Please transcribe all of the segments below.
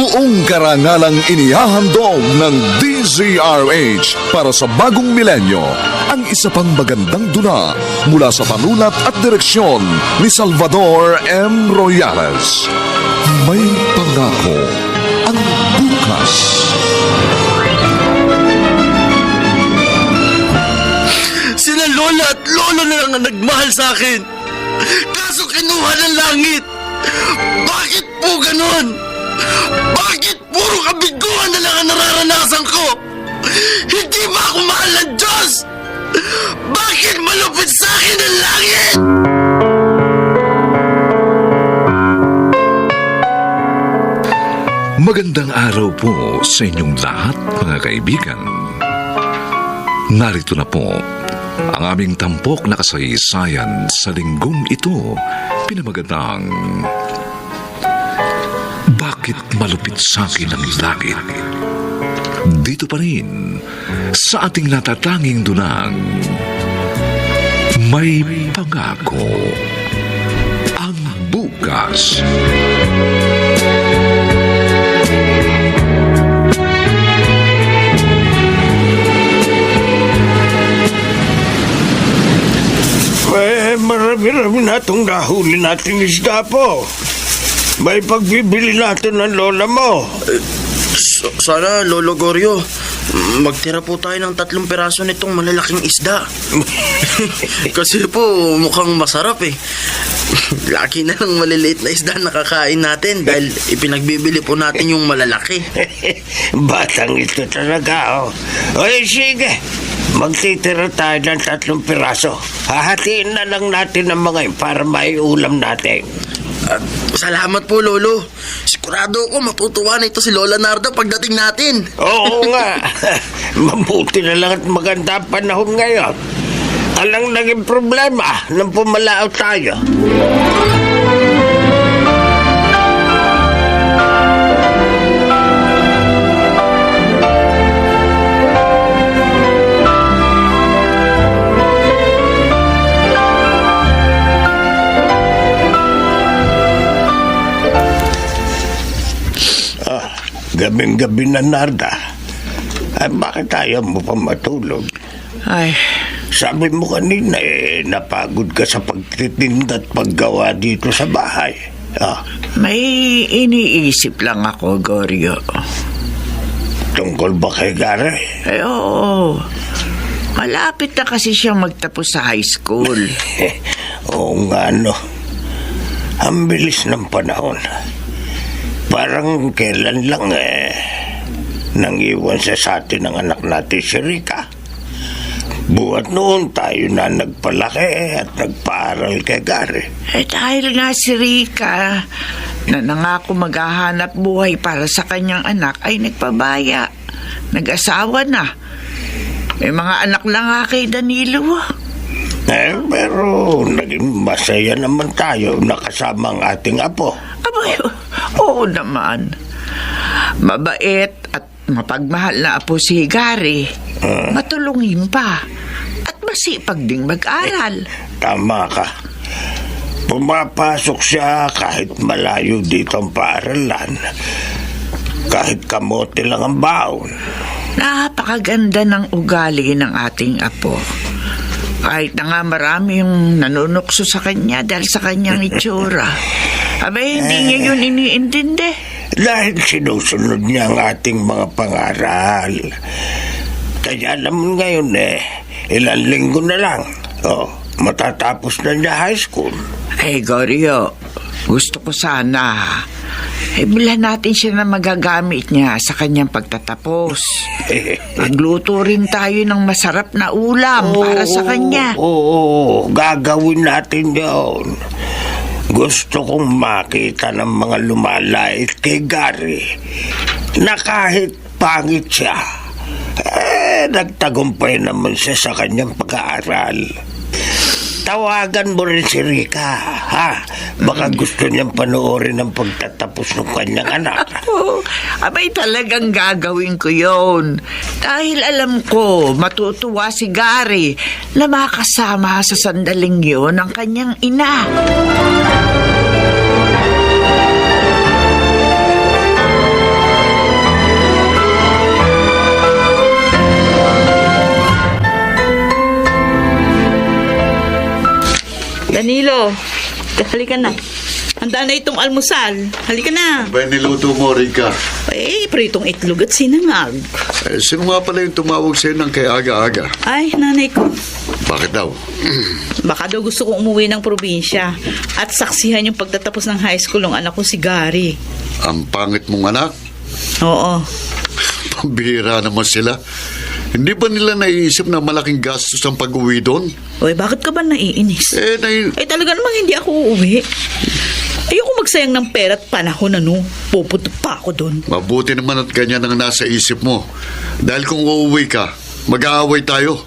Buong karangalang inihahandog ng DZRH para sa bagong milenyo ang isa pang magandang dula mula sa panulat at direksyon ni Salvador M. Royales. May pangako ang bukas. Sila lola at lolo na lang ang nagmahal sa akin. Kaso kinuha ng langit. Bakit po ganon? Bakit puro kabiguan na lang ang nararanasan ko? Hindi ba ako mahal ng Diyos? Bakit malupit sa akin ang langit? Magandang araw po sa inyong lahat, mga kaibigan. Narito na po ang aming tampok na kasaysayan sa linggong ito, pinamagatang Bakit Malupit sa Akin ang Langit? Dito pa rin sa ating natatanging dunang May Pangako ang Bukas. Marami-rami na itong nahuli natin isda po. May pagbibili natin ng lola mo. Sana, Lolo Goryo, magtira po tayo ng 3 piraso nitong malalaking isda. Kasi po, mukhang masarap eh. Laki na ng maliliit na isda nakakain natin dahil ipinagbibili po natin yung malalaki. Batang ito talaga, oh. Oy, sige. Magtitira tayo ng 3 piraso. Hahatiin na lang natin ang mga yun para maiulam natin. Salamat po, Lolo. Sigurado ako matutuwa na ito si Lola Narda pagdating natin. Oo nga. Mabuti na lang at maganda ang panahon ngayon. Alang naging problema nang pumalao tayo. Gabing-gabi na, Narda. Ay, bakit ayaw mo pa matulog? Ay, Sabi mo kanina napagod ka sa pagtitinda at paggawa dito sa bahay. may iniisip lang ako, Goryo. Tungkol ba kay Gary? Ay, oo. Malapit na kasi siyang magtapos sa high school. Oo nga, no. Ang bilis ng panahon. Parang kailan lang nang iwan siya sa atin ng anak natin si Rika. Buhat noon tayo na nagpalaki at nagpaaral kay Gary. Dahil nga si Rika na nangako maghahanap buhay para sa kanyang anak ay nagpabaya. Nag-asawa na. May mga anak na nga kay Danilo. Pero naging masaya naman tayo nakasama ang ating apo. Abay, oo naman. Mabait at mapagmahal na apo si Gary. Matulungin pa. At masipag ding mag-aral. Tama ka. Pumapasok siya kahit malayo dito ang paaralan. Kahit kamote lang ang baon. Napakaganda ng ugali ng ating apo. Kahit na nga marami yung nanunukso sa kanya dahil sa kanyang itsura. Abay, hindi niya yun iniintindi. Dahil sinusunod niya ang ating mga pangaral. Kaya naman ngayon ilang linggo na lang. Matatapos na niya high school. Ay, Goryo, gusto ko sana bilhan natin siya na magagamit niya sa kanyang pagtatapos. Magluto rin tayo ng masarap na ulam para sa kanya. Oo, gagawin natin yun. Gusto kong makita ng mga lumalait kay Gary na kahit pangit siya, nagtagumpay naman siya sa kanyang pag-aaral. Tawagan mo rin si Rika, ha? Baka gusto niyang panoorin ang pagtatapos ng kanyang anak. Abay, talagang gagawin ko yon. Dahil alam ko, matutuwa si Gary na makasama sa sandaling yon ang kanyang ina. Danilo, halika na. Handa na itong almusal. Halika na. Ba niluto mo, Rika? Pritong itlog at sinangag. Sino nga pala yung tumawag sa'yo ng kay aga-aga? Ay, nanay ko. Bakit daw? Baka daw gusto kong umuwi ng probinsya at saksihan yung pagtatapos ng high school ng anak ko si Gary. Ang pangit mong anak? Oo. Pambihira naman sila. Hindi ba nila naiisip na malaking gastos ang pag-uwi doon? Oy, bakit ka ba naiinis? Talaga namang hindi ako uuwi. Ayoko magsayang ng pera at panahon, pupunta pa ako doon. Mabuti naman at ganyan ang nasa isip mo. Dahil kung uuwi ka, mag-aaway tayo.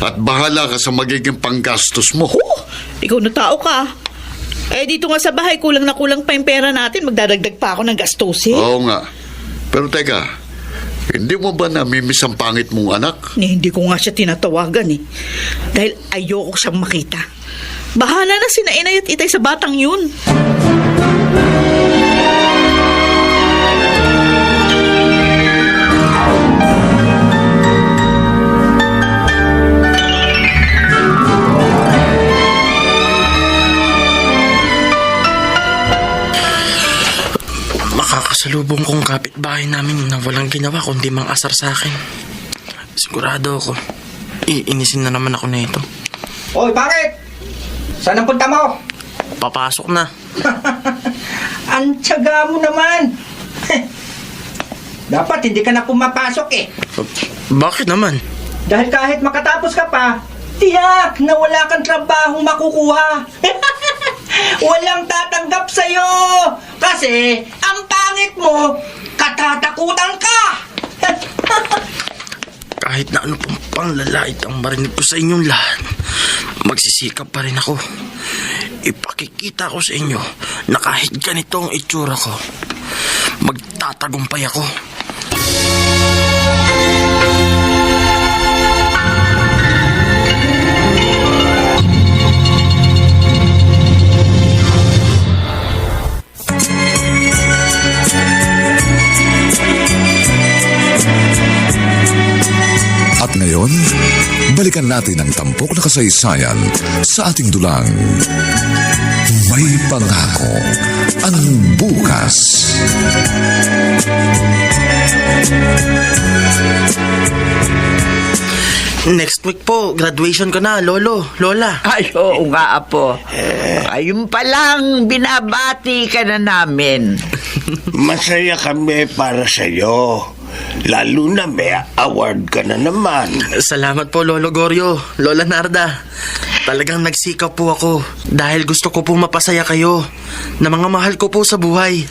At bahala ka sa magiging panggastos mo. Ikaw na tao ka. Dito nga sa bahay, kulang na kulang pa yung pera natin. Magdadagdag pa ako ng gastusin. Oo nga. Pero teka, hindi mo ba namimiss ang pangit mong anak? Hindi ko nga siya tinatawagan Dahil ayoko siyang makita. Bahala na sina inay at itay sa batang yun. Makakasalubong kong kapitbahay namin na walang ginawa kundi mang asar sa akin. Sigurado ako, iinisin na naman ako na ito. Hoy, bakit? Saan ang punta mo? Papasok na. Ang tiyaga mo naman. Dapat hindi ka na pumapasok Bakit naman? Dahil kahit makatapos ka pa, tiyak na wala kang trabahong makukuha. Walang tatanggap sa'yo. Kasi ang pangit mo, katatakutan ka. Kahit na ano pong panglalait ang marinig ko sa inyong lahat, magsisikap pa rin ako. Ipakikita ko sa inyo na kahit ganito ang itsura ko, magtatagumpay ako. At ngayon, balikan natin ang tampok na kasaysayan sa ating dulang. May pangako ang bukas. Next week po, graduation ko na, Lolo, Lola. Ay, oo nga, Apo. Ayun palang, binabati ka na namin. Masaya kami para sa'yo. Lalo na may award ka na naman. Salamat po, Lolo Goryo, Lola Narda. Talagang nagsikap po ako dahil gusto ko po mapasaya kayo na mga mahal ko po sa buhay.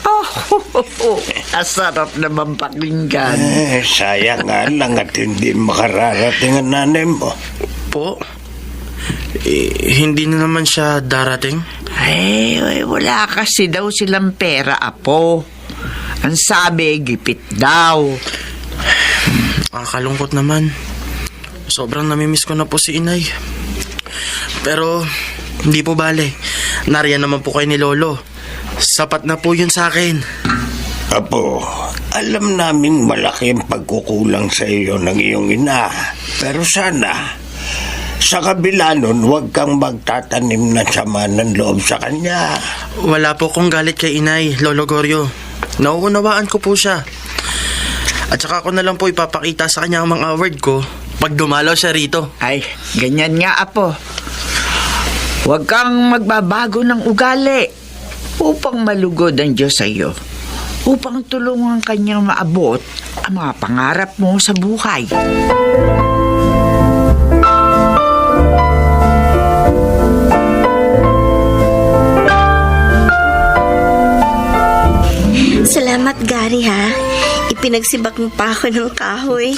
Asarap naman pakinggan. Sayang nga lang at hindi makararating ang nanay mo. Po? Hindi na naman siya darating? Ay, wala kasi daw silang pera, Apo. Ang sabi, gipit daw. Nakakalungkot naman. Sobrang namimiss ko na po si Inay. Pero, hindi po bale. Nariyan naman po kayo ni Lolo. Sapat na po yun sa akin. Apo, alam naming malaki ang pagkukulang sa iyo ng iyong ina. Pero sana, sa kabila nun, huwag kang magtatanim ng sama ng loob sa kanya. Wala po kong galit kay Inay, Lolo Goryo. Nauunawaan ko po siya. At saka ko na lang po ipapakita sa kanya ang mga award ko pag dumalaw siya rito. Ay, ganyan nga, Apo. Huwag kang magbabago ng ugali upang malugod ang Diyos sa iyo. Upang tulungan kanyang maabot ang mga pangarap mo sa buhay. Salamat, Gary, ha? Ipinagsibak mo pa ako ng kahoy.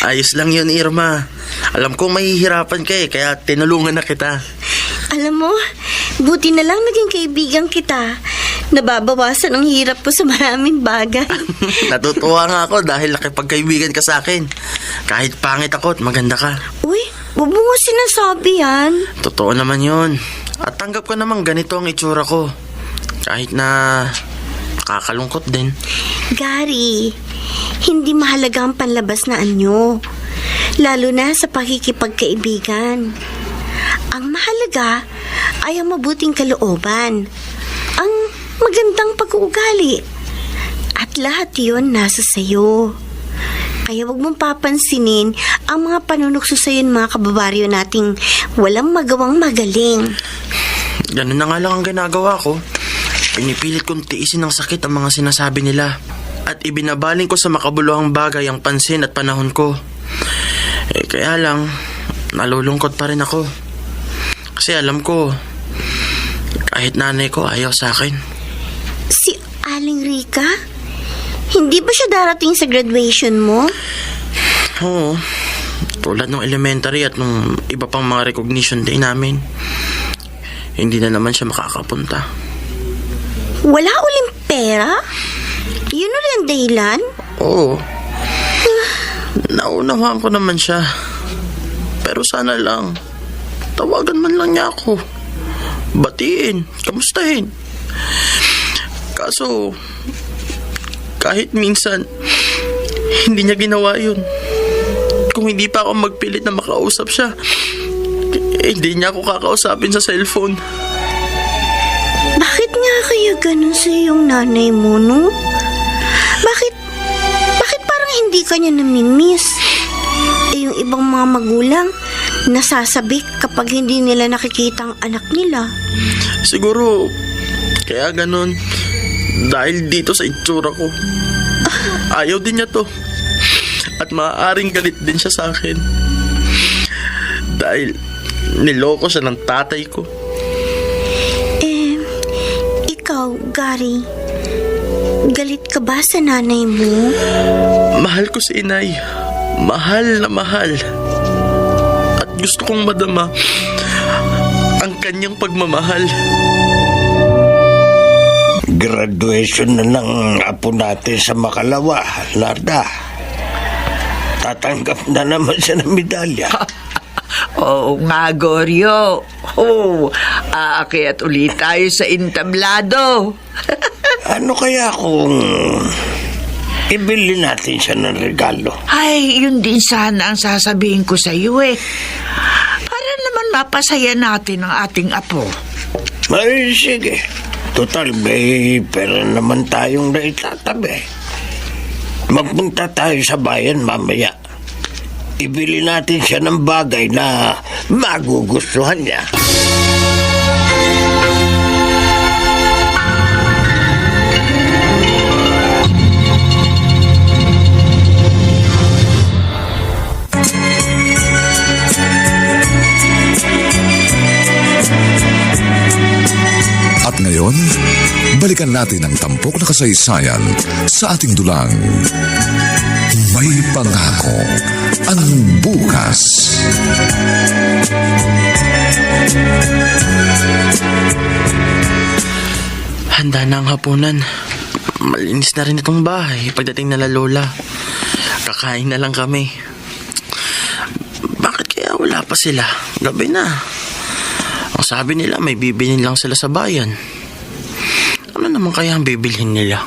Ayos lang yun, Irma. Alam ko mahihirapan ka kaya tinulungan na kita. Alam mo, buti na lang naging kaibigan kita. Nababawasan ang hirap ko sa maraming bagay. Natutuwa nga ako dahil nakipagkaibigan ka sa akin. Kahit pangit ako at maganda ka. Uy, huwag mo nga sinasabi yan. Totoo naman yun. At tanggap ko naman ganito ang itsura ko. Kahit na nakakalungkot din. Gary, hindi mahalaga ang panlabas na anyo. Lalo na sa pakikipagkaibigan. Ang mahalaga ay ang mabuting kalooban, ang magandang pag-uugali. At lahat yon nasa sayo. Kaya wag mong papansinin ang mga panunukso sa'yo ng mga kababaryo nating walang magawang magaling. Ganun na nga lang ang ginagawa ko. Pinipilit kong tiisin ng sakit ang mga sinasabi nila. At ibinabaling ko sa makabuluhang bagay ang pansin at panahon ko. Kaya lang, nalulungkot pa rin ako. Kasi alam ko, kahit nanay ko ayaw sa akin. Si Aling Rica? Hindi ba siya darating sa graduation mo? Oo, tulad ng elementary at nung iba pang mga recognition day namin. Hindi na naman siya makakapunta. Wala uling pera? Yun ulit ang dahilan? Oo. Naunawaan ko naman siya. Pero sana lang, tawagan man lang niya ako. Batiin, kamustahin. Kaso, kahit minsan, hindi niya ginawa yun. Kung hindi pa ako magpilit na makausap siya, hindi niya ako kakausapin sa cellphone. Bakit nga kaya ganun sa iyong nanay mo, no? Bakit parang hindi ka niya namimiss? Yung ibang mga magulang, nasasabik kapag hindi nila nakikita ang anak nila. Siguro, kaya ganun. Dahil dito sa itsura ko. Ayaw din niya to. At maaaring galit din siya sa akin. Dahil niloko siya ng tatay ko. Ikaw, Gary, galit ka ba sa nanay mo? Mahal ko si inay. Mahal na mahal. At gusto kong madama ang kanyang pagmamahal. Graduation na ng apo natin sa Makalawa, Narda. Tatanggap na naman siya ng medalya. Oo nga, Goryo. Aakyat ulit tayo sa intablado. Ano kaya kung ibili natin siya ng regalo? Ay, yun din sana ang sasabihin ko sa iyo Para naman mapasaya natin ang ating apo. Ay, sige. Total, may pera naman tayong naitatabi. Magpunta tayo sa bayan mamaya. Ibili natin siya ng bagay na magugustuhan niya. At ngayon, balikan natin ang tampok na kasaysayan sa ating dulang. May pangako ang bukas. Handa na ang hapunan. Malinis na rin itong bahay pagdating nila Lola. Kakain na lang kami. Bakit kaya wala pa sila? Gabi na. Ang sabi nila may bibilhin lang sila sa bayan. Ano naman kaya ang bibilhin nila?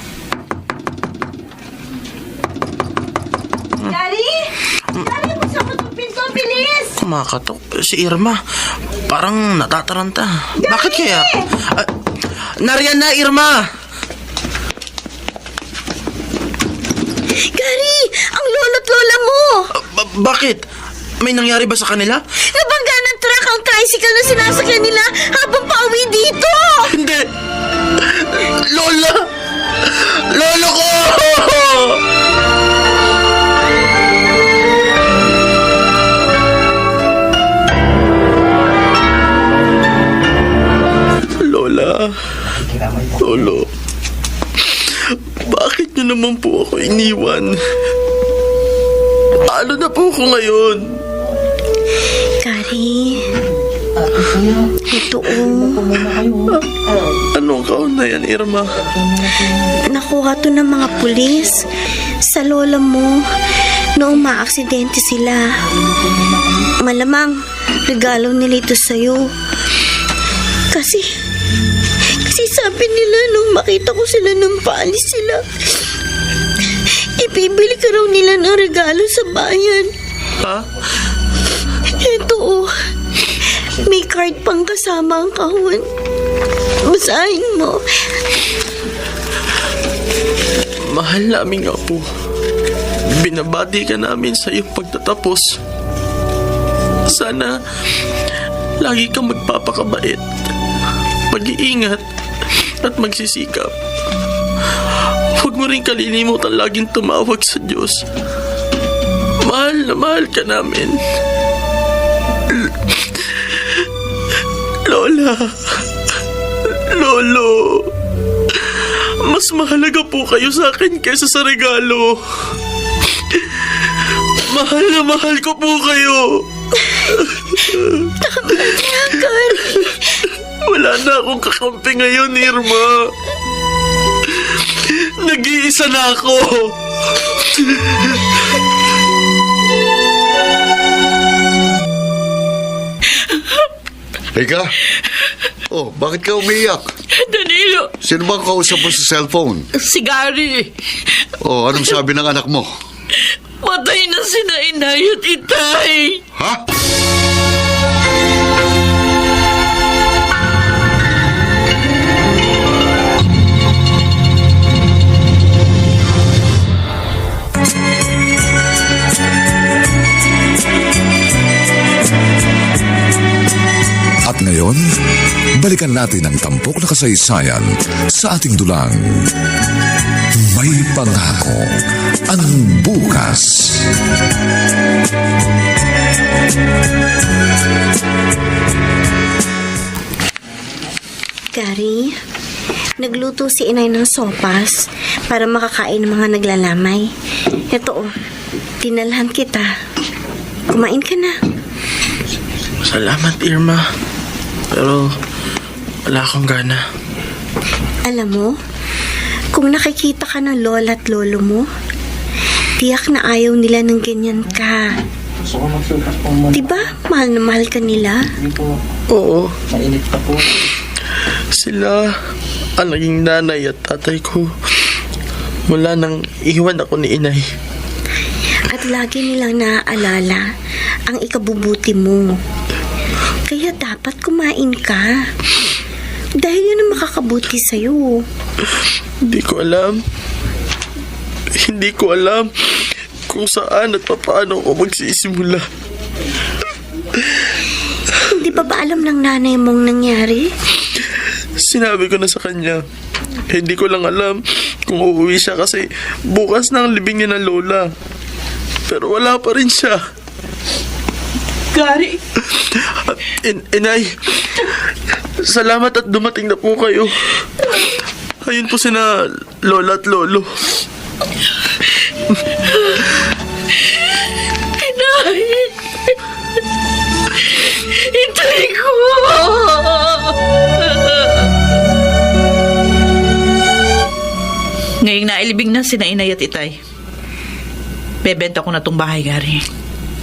Gary! Gary, buksan mo itong pinto, bilis! Kumakatok. Si Irma, parang natataranta. Bakit kaya? Nariyan na, Irma! Gary! Ang lolo't lola mo! Bakit? May nangyari ba sa kanila? Nabangga ng truck ang tricycle na sinasakyan nila habang pauwi dito! Hindi! Lola! Lolo ko! Lola, Lolo, bakit niyo naman po ako iniwan? Ano na po ako ngayon? Gary, ito Anong kaon na yan, Irma? nakuha to ng mga pulis sa lola mo noong maaksidente sila. Malamang regalo nila ito sa'yo. Kasi sabi nila nung makita ko sila nung paalis sila, ipibili ka raw nila ng regalo sa bayan. Ha? Ito May card pang kasama ang kahon. Basahin mo. Mahal naming apo, binabati ka namin sa iyong pagtatapos. Sana lagi kang magpapakabait, mag-iingat at magsisikap. Huwag mo rin kalilimutan laging tumawag sa Diyos. Mahal na mahal ka namin. Lola, Lolo, mas mahalaga po kayo sa akin kaysa sa regalo. Mahal na mahal ko po kayo. Tama na, Gary. Wala na akong kakampi ngayon, Irma. Nag-iisa na ako. Ika? Oh, bakit ka umiyak? Danilo, Sino bang kausap mo sa cellphone? si Gary. Oh, anong sabi ng anak mo? Patay na sina inay at itay. Ha? At ngayon, balikan natin ang tampok na kasaysayan sa ating dulang. May pangako ang bukas. Gary, nagluto si inay ng sopas para makakain ng mga naglalamay. Ito, dinalhan kita. Kumain ka na. Salamat, Irma. Pero wala akong gana. Alam mo, kung nakikita ka ng lola at lolo mo, tiyak na ayaw nila ng ganyan ka. Diba, mahal na mahal ka nila? Oo. Sila ang naging nanay at tatay ko mula nang iwan ako ni inay. At lagi nilang naaalala ang ikabubuti mo. Kaya dapat kumain ka. Dahil yun ang makakabuti sa'yo. Hindi ko alam. Hindi ko alam kung saan at paano ako magsisimula. Hindi pa ba alam ng nanay mong nangyari? Sinabi ko na sa kanya. Hindi ko lang alam kung uuwi siya kasi bukas na ang libing niya ng lola. Pero wala pa rin siya. Gary, Inay, salamat at dumating na po kayo. Ayun po sina lola at lolo. inay. Itay ko. Ngayong nailibing na sina inay at itay. Bebenta ko na tong bahay, Gary.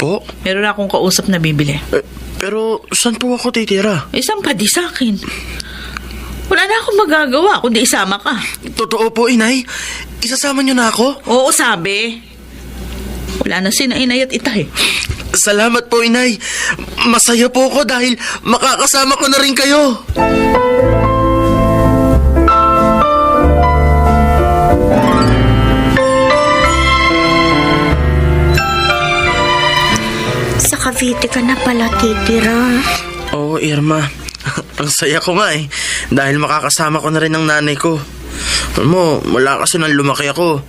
Po? Meron akong kausap na bibili. Pero saan po ako titira? Isang pa di sa akin. Wala na akong magagawa kundi isama ka. Totoo po, Inay. Isasama niyo na ako? Oo, sabi. Wala na sina inay at itay. Salamat po, Inay. Masaya po ako dahil makakasama ko na rin kayo. Sa Cavite ka na pala titira. Oo, Irma. Ang saya ko nga eh. Dahil makakasama ko na rin ang nanay ko. Alam mo, mula kasi nang lumaki ako,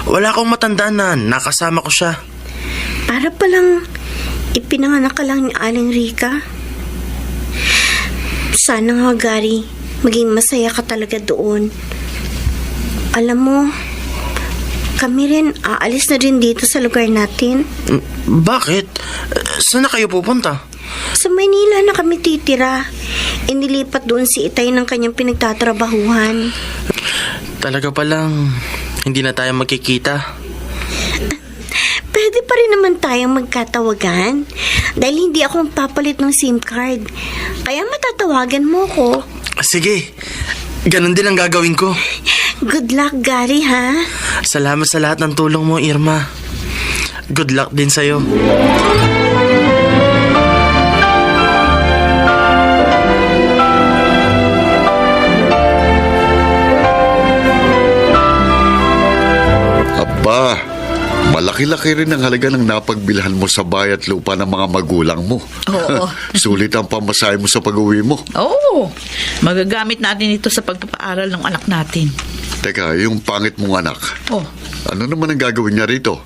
wala akong matandaan na nakasama ko siya. Para palang ipinanganak ka lang ni Aling Rica. Sana nga, Gary, maging masaya ka talaga doon. Alam mo, kami rin aalis na rin dito sa lugar natin. Bakit? Saan na kayo pupunta? Sa Maynila na kami titira. Inilipat doon si Itay ng kanyang pinagtatrabahuhan. Talaga palang hindi na tayo magkikita. Pwede pa rin naman tayong magkatawagan. Dahil hindi ako papalit ng SIM card. Kaya matatawagan mo ko. Sige, ganun din ang gagawin ko. Good luck, Gary, ha? Salamat sa lahat ng tulong mo, Irma. Good luck din sa'yo. laki-laki rin ang halaga ng napagbilhan mo sa bayat lupa ng mga magulang mo. Oo. Sulit ang pamasahe mo sa pag-uwi mo. Oo. Magagamit natin ito sa pagpapaaral ng anak natin. Teka, yung pangit mong anak, Oh. ano naman ang gagawin niya rito?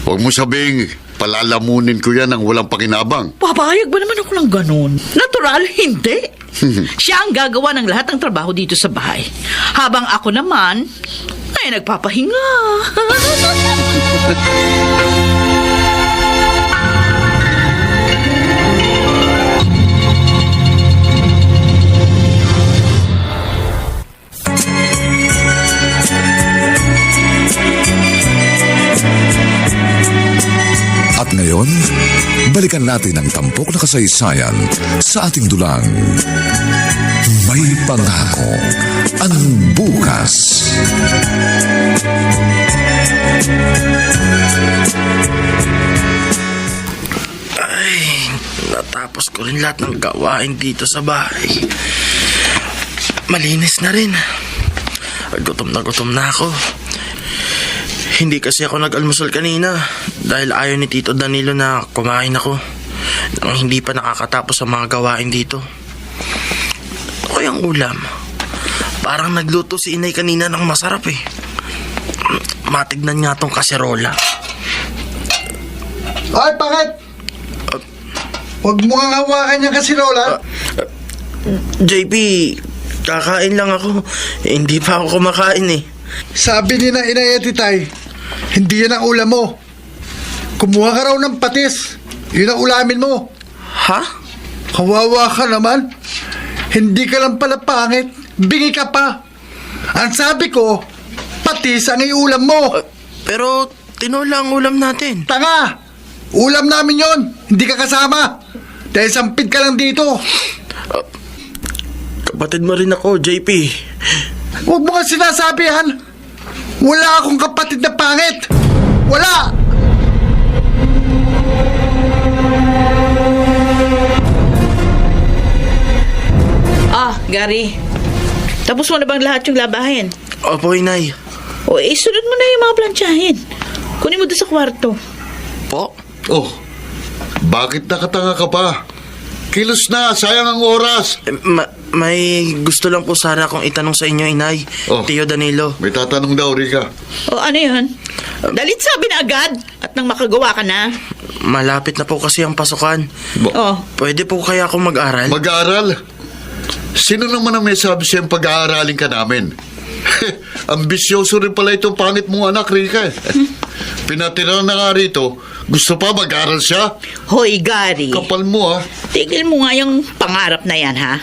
Huwag mo sabing palalamunin ko yan ng walang pakinabang. Papayag ba naman ako ng ganun? Natural, hindi. Siya ang gagawa ng lahat ng trabaho dito sa bahay. Habang ako naman, ay nagpapahinga. At ngayon, balikan natin ang tampok na kasaysayan sa ating dulang. May pangako ang bukas. Natapos ko rin lahat ng gawain dito sa bahay. Malinis na rin. Gutom na ako. Hindi kasi ako nag-almusal kanina dahil ayaw ni Tito Danilo na kumain ako nang hindi pa nakakatapos ang mga gawain dito. O yung ulam, parang nagluto si inay kanina ng masarap eh. Matignan nga tong kaserola. Ay, bakit? Huwag mo nga hawakan yung kasirola. JP, kakain lang ako. Hindi pa ako kumakain eh. Sabi ni na inay at itay, hindi yan ang ulam mo. Kumuha ka raw ng patis. Yun ang ulamin mo. Ha? Kawawa ka naman. Hindi ka lang pala pangit. Bingi ka pa. Ang sabi ko, patis ang iulam mo. Pero tinola ang ulam natin. Tanga! Ulam namin yon. Hindi ka kasama. Dahil sampid ka lang dito. Kapatid mo rin ako, JP. Huwag mo nga sinasabihan. Wala akong kapatid na pangit. Wala! Gary. Tapos mo na bang lahat yung labahin? Opo, inay. O, sunod mo na yung mga plantsahin. Kunin mo doon sa kwarto. Po? Oh, bakit nakatanga ka pa? Kilos na, sayang ang oras. May gusto lang po sana akong itanong sa inyo, inay. Oh. Tio Danilo. May tatanong daw, Rica. O, ano yun? Dalit sabi na agad at nang makagawa ka na. Malapit na po kasi ang pasukan. Oh. Pwede po kaya akong mag-aral? Mag-aaral? Sino naman ang may sabi siyang pag-aaralin ka namin? Ambisyoso rin pala itong pangit mong anak, Rica. Pinatira na nga rito. Gusto pa mag-aral siya? Hoy, Gary. Kapal mo, ha? Tigil mo nga yung pangarap na yan, ha?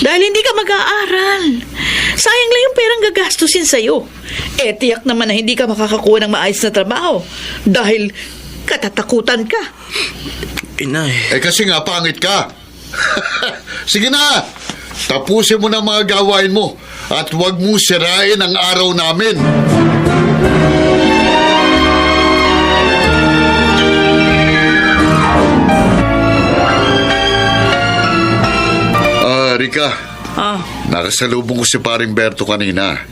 Dahil hindi ka mag-aaral. Sayang lang yung perang gagastusin sa'yo. Tiyak naman na hindi ka makakakuha ng maayos na trabaho. Dahil katatakutan ka. Inay. Kasi nga, pangit ka. Sige na! Tapusin mo na mga gawain mo at huwag mo sirain ang araw namin. Rica, nakasalubong ko si paring Berto kanina.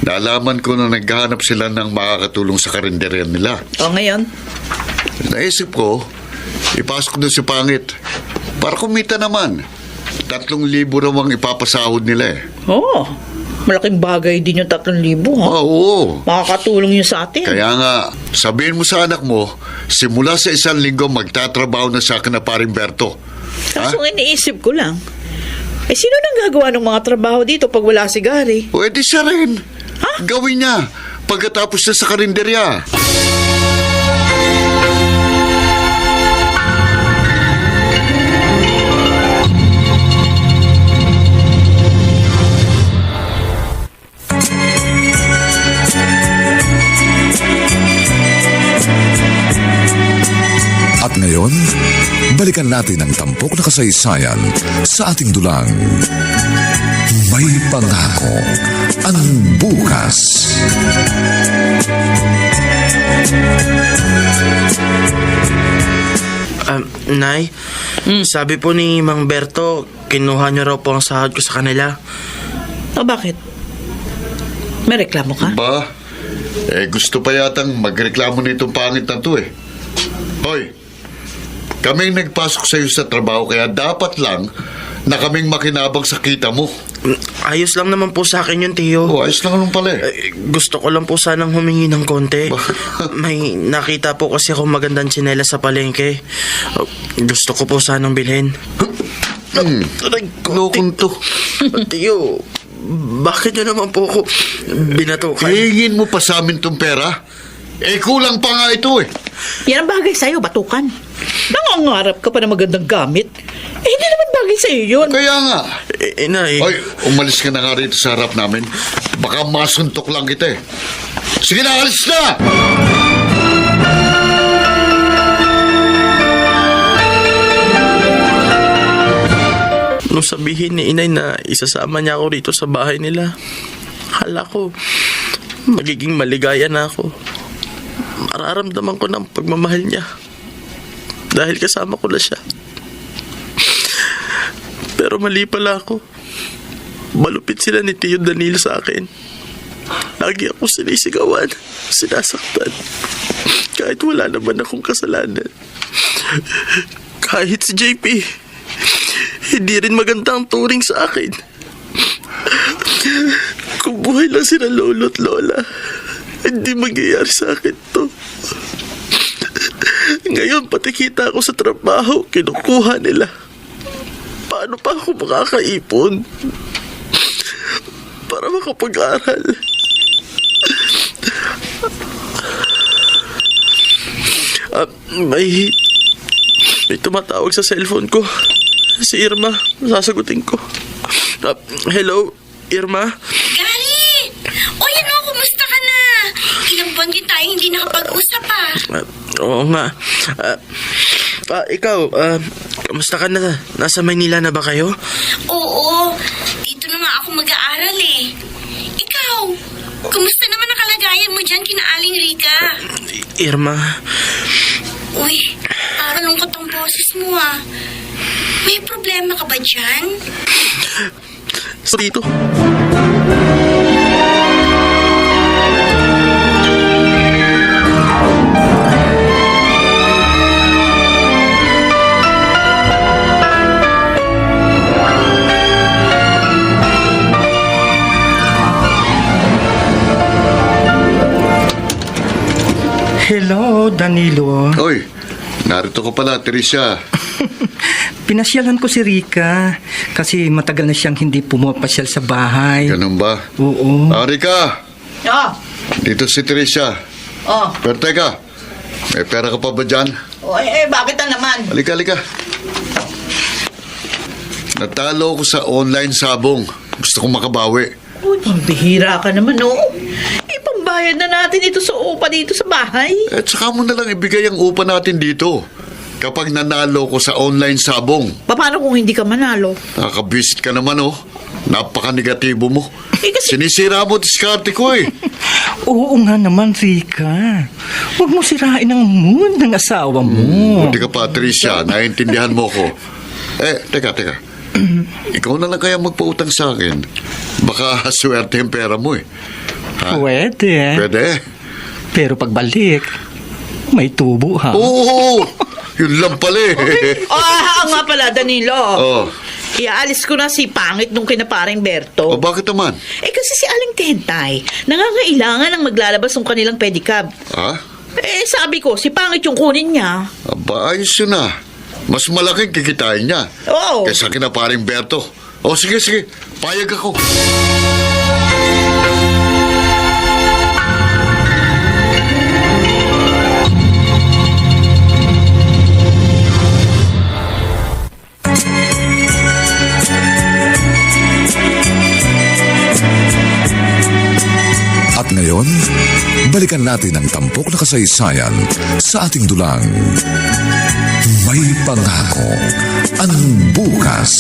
Nalaman ko na naghahanap sila ng makakatulong sa karinderya nila. O, ngayon? Naisip ko, ipasok doon si Pangit para kumita naman. 3,000 raw ang ipapasahod nila eh. Malaking bagay din yung 3,000, ha? Oo. Makakatulong yun sa atin. Kaya nga, sabihin mo sa anak mo, simula sa 1 linggo magtatrabaho na sa akin na paring Berto. Kaso iniisip ko lang, sino nang gagawa ng mga trabaho dito pag wala si Gary? Pwede siya rin. Gawin niya pagkatapos na sa karinderya. At ngayon, balikan natin ang tampok na kasaysayan sa ating dulang. May pangako ang bukas. Nay, sabi po ni Mang Berto, kinuha niyo raw po ang sahod ko sa kanila. Bakit? May reklamo ka? Ba, Gusto pa yatang magreklamo nitong pangit na to eh. Hoy, kaming nagpasok sa'yo sa trabaho kaya dapat lang na kaming makinabang sa kita mo. Ayos lang naman po sa akin yun, Tio. Ayos lang naman pala eh. Gusto ko lang po sanang humingi ng konti. May nakita po kasi akong magandang tsinelas sa palengke. Gusto ko po sanang bilhin. Lokon to. Tio, bakit nyo naman po ako binatukan? Hihingin mo pa sa amin tong pera? Kulang pa nga ito eh. Yan ang bagay sa'yo, batukan. Nangangarap ka pa ng magandang gamit. Hindi naman bagay sa'yo yun. Kaya nga. Inay. Hoy, umalis ka na nga rito sa harap namin. Baka masuntok lang kita eh. Sige na, alis na! Nung sabihin ni Inay na isasama niya ako rito sa bahay nila, akala ko magiging maligaya na ako. Mararamdaman ko ng pagmamahal niya dahil kasama ko na siya. Pero mali pala ako. Malupit sila ni Tio Danilo sa akin. Lagi ako sinisigawan, sinasaktan. Kahit wala naman akong kasalanan. Kahit si JP, hindi rin maganda ang turing sa akin. Kung buhay lang sila lolo at lola, hindi mangyayari sa akin to. Ngayon, pati kita ako sa trabaho, kinukuha nila. Paano pa ako makakaipon para makapag-aral? May tumatawag sa cellphone ko. Si Irma, sasagutin ko. Hello, Irma? Gary! Oy, ano, kumusta ka na? Ilang buwan din tayo hindi nakapag-usap Oo nga. Ikaw, kamusta ka na? Nasa Maynila na ba kayo? Oo, dito na nga ako mag-aaral eh. Ikaw, kumusta naman ang kalagayan mo dyan kina Aling Rica? Irma? Uy, parang lungkot ang boses mo ah. May problema ka ba dyan? Dito. Hello, Danilo. Hoy, narito ko pala, Teresa. Pinasyalan ko si Rica kasi matagal na siyang hindi pumapasyal sa bahay. Ganun ba? Oo. Rika, Oh, dito si Teresa. oh. Pero teka, may pera ka pa ba dyan? Bakit na naman? Halika. Natalo ko sa online sabong. Gusto kong makabawi. Uy, pambihira ka naman, oh. Ipambayad na natin ito sa upa dito sa bahay. Saka mo na lang ibigay ang upa natin dito. Kapag nanalo ko sa online sabong. Paano kung hindi ka manalo? Nakakabisit ka naman, oh. Napaka-negatibo mo. Kasi... Sinisira mo diskarte ko, eh. Oo nga naman, Rica. Huwag mo sirain ang mood ng asawa mo. Buti ka, Patricia. Naiintindihan mo ko. Teka. Ikaw na lang kaya magpautang sa akin. Baka swerte yung pera mo, eh. Ha? Pwede. Pero pagbalik, may tubo, ha? Oo! Yun lang pala, eh. Nga pala, Danilo. Oh. Iaalis ko na si Pangit nung kinaparing Berto. Bakit naman? Kasi si Aling Tentay, nangangailangan ng maglalabas ng kanilang pedicab. Ha? Sabi ko, si Pangit yung kunin niya. Ayos yun na. Mas malaking kikitain niya. Oo. Kaysa kinaparing Berto. Sige. Payag ako. At ngayon, balikan natin ang tampok na kasaysayan sa ating dulang. May pangako ang bukas.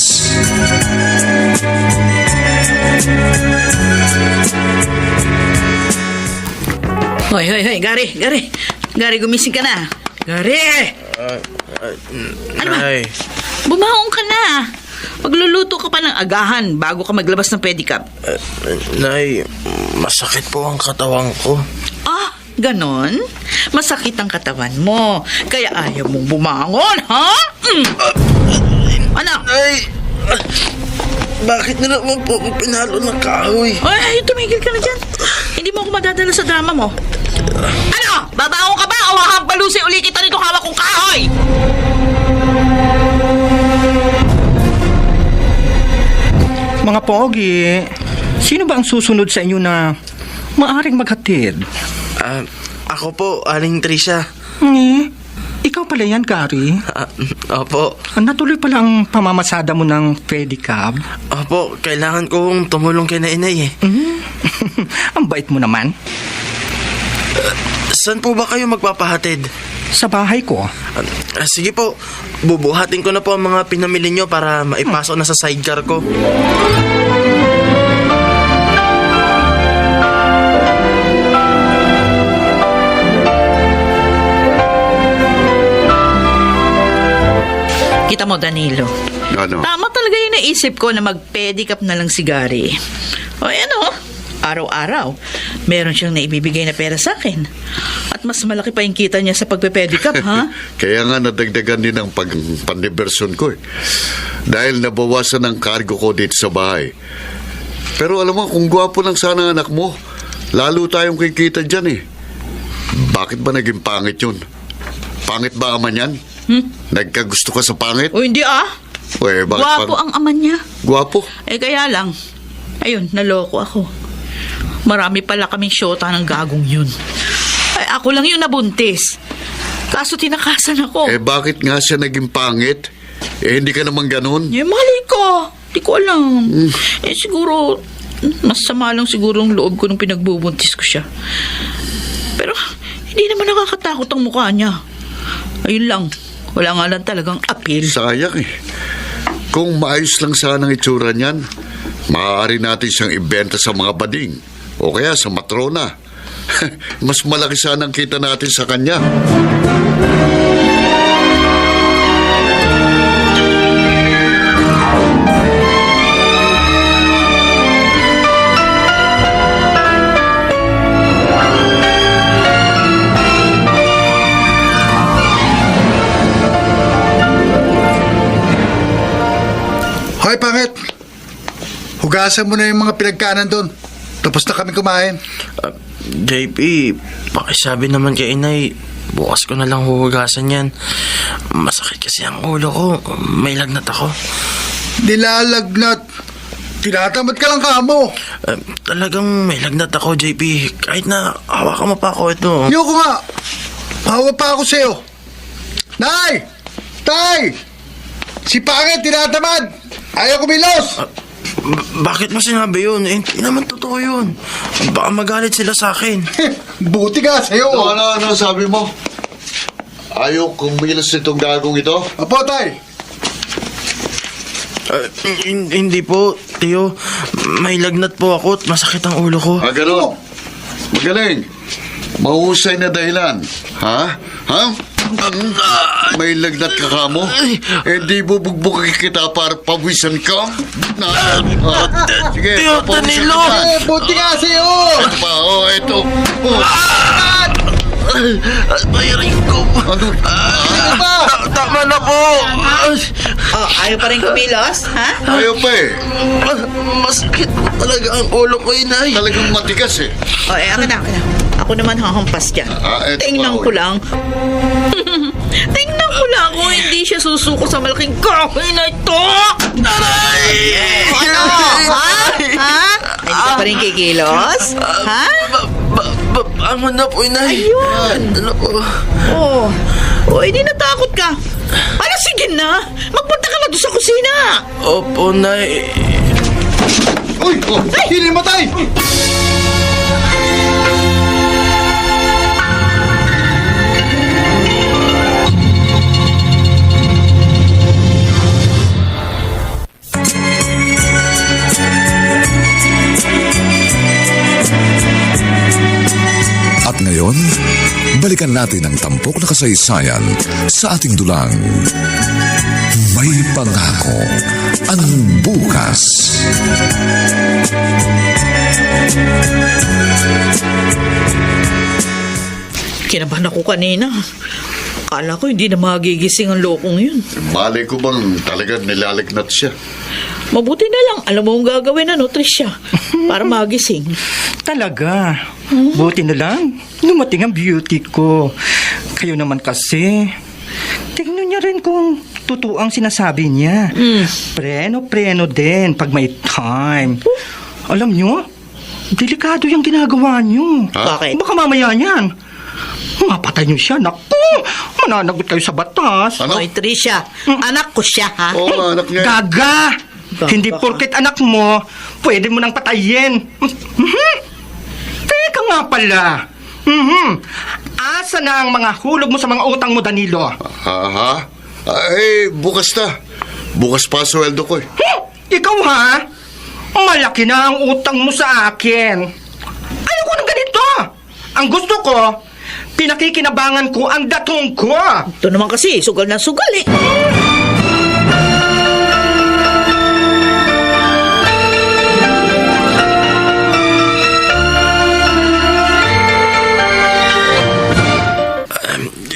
Hoy, Gary, gumising ka na. Gary! Ano ba? Nay. Bumangon ka na. Magluluto ka pa ng agahan bago ka maglabas ng pedicab. Nay, masakit po ang katawan ko. Ah, ganon? Masakit ang katawan mo, kaya ayaw mong bumangon, ha? Ano? Nay, bakit na naman po ako pinalo ng kahoy? Ay, tumigil ka na dyan. Hindi mo ako madadala sa drama mo. Ano? Babangon ka ba o hahampalusin uli kita nito hawak kong kahoy? Mga pogi, sino ba ang susunod sa inyo na maaring maghatid? Ako po, Aling Trisha. Ikaw pala yan, Gary. Opo. Natuloy pala ang pamamasada mo ng pedicab. Opo, kailangan kong tumulong kay na inay eh. Ang bait mo naman. Saan po ba kayo magpapahatid? Sa bahay ko. Sige po, bubuhatin ko na po ang mga pinamili nyo para maipasok na sa sidecar ko. Kita mo, Danilo. Ano? Tama talaga yung naisip ko na mag-pedicab na lang si Gary. O ano, araw-araw, meron siyang naibibigay na pera sa akin. At mas malaki pa yung kita niya sa pagpe-pedicab, ha? Kaya nga nadagdagan din ang pandibersyon ko eh. Dahil nabawasan ang cargo ko dito sa bahay. Pero alam mo, kung gwapo lang sana ang anak mo, lalo tayong kikita dyan eh. Bakit ba naging pangit yun? Pangit ba ama niyan? Nagkagusto ka sa pangit? O hindi bakit Gwapo ang ama niya. Gwapo? Kaya lang, ayun, naloko ako. Marami pala kaming syota ng gagong yun. Ako lang yung nabuntis. Kaso tinakasan ako. Bakit nga siya naging pangit? Hindi ka naman ganun. Mali ko. Di ko alam. Siguro, masama lang siguro ang loob ko nung pinagbubuntis ko siya. Pero, hindi naman nakakatakot ang mukha niya. Ayun lang. Wala nga lang talagang appeal. Sayang eh. Kung maayos lang sana ang itsura niyan, maaari natin siyang ibenta sa mga bading o kaya sa matrona. Mas malaki sana ang kita natin sa kanya. Hoy, pangit! Hugasan mo na yung mga pinagkaanan doon. Tapos na kami kumain. JP, pakisabi naman kay inay, bukas ko na lang huhugasan yan. Masakit kasi ang ulo ko. May lagnat ako. Nilalagnat. Tinatamad ka lang kamo. Talagang may lagnat ako, JP. Kahit na hawakan mo pa ako ito. Yoko nga. Hawa pa ako sa'yo. Nay! Tay! Si pangit, tinatamad! Ayaw kumilos! Bakit mo sinabi yun? Hindi naman totoo yun. Baka magalit sila sa akin. Buti ka sa'yo. Ano sabi mo? Ayaw kumilos itong gagong ito? Apo, tay. Hindi po, Tio. May lagnat po ako at masakit ang ulo ko. Ganun. Magaling. Mahusay na dahilan. Ha? May lagnat ka kamo? Di bubugbukin kita para pawisan ka? Sige, Tio, papawisan Danilo! ka na. Buti ka sa'yo. Ito pa, ito. Bayarin ko. Ano? Tama na po. Ayaw pa rin kumilos, ha? Ayaw pa eh. Masakit po talaga ang ulo ko, inay. Talagang matigas eh. Akin na. Ako naman hahampas dyan. Eto Tingnan pa, ko lang. Tingnan ko lang kung hindi siya susuko sa malaking kahoy na ito. Aray! Ano? Ha? Hindi ka pa rin kikilos? Ha? Bangon na po, inay. Ayun. Ano po? Hindi natakot ka. Sige na. Magpunta ka na doon sa kusina. Opo, nay. Uy! Hindi matay! At ngayon, balikan natin ang tampok na kasaysayan sa ating dulang. May pangako ang bukas. Kinabahan ako kanina. Akala ko hindi na magigising ang lokong yun. Malay ko bang talagang nilalagnat siya? Mabuti na lang, alam mo ang gagawin na Tricia, para magising. Talaga. Buti na lang. Numating ang beauty ko. Kayo naman kasi. Tingnan niya rin kung totoo ang sinasabi niya. Preno din pag may time. Alam niyo, delikado yung ginagawa niyo. Bakit? Baka mamaya niyan. Mapatay niyo siya. Naku, mananagot kayo sa batas. Ano? Hoy, Tricia, anak ko siya, ha? Oo, anak niya. Gaga! Hindi porket anak mo, pwede mo nang patayin. Teka nga pala. Asa na ang mga hulog mo sa mga utang mo, Danilo? Ha? Bukas na. Bukas pa sweldo ko eh. Ikaw ha? Malaki na ang utang mo sa akin. Ayoko ng ganito. Ang gusto ko, pinakikinabangan ko ang datong ko. Ito naman kasi, sugal na sugal eh.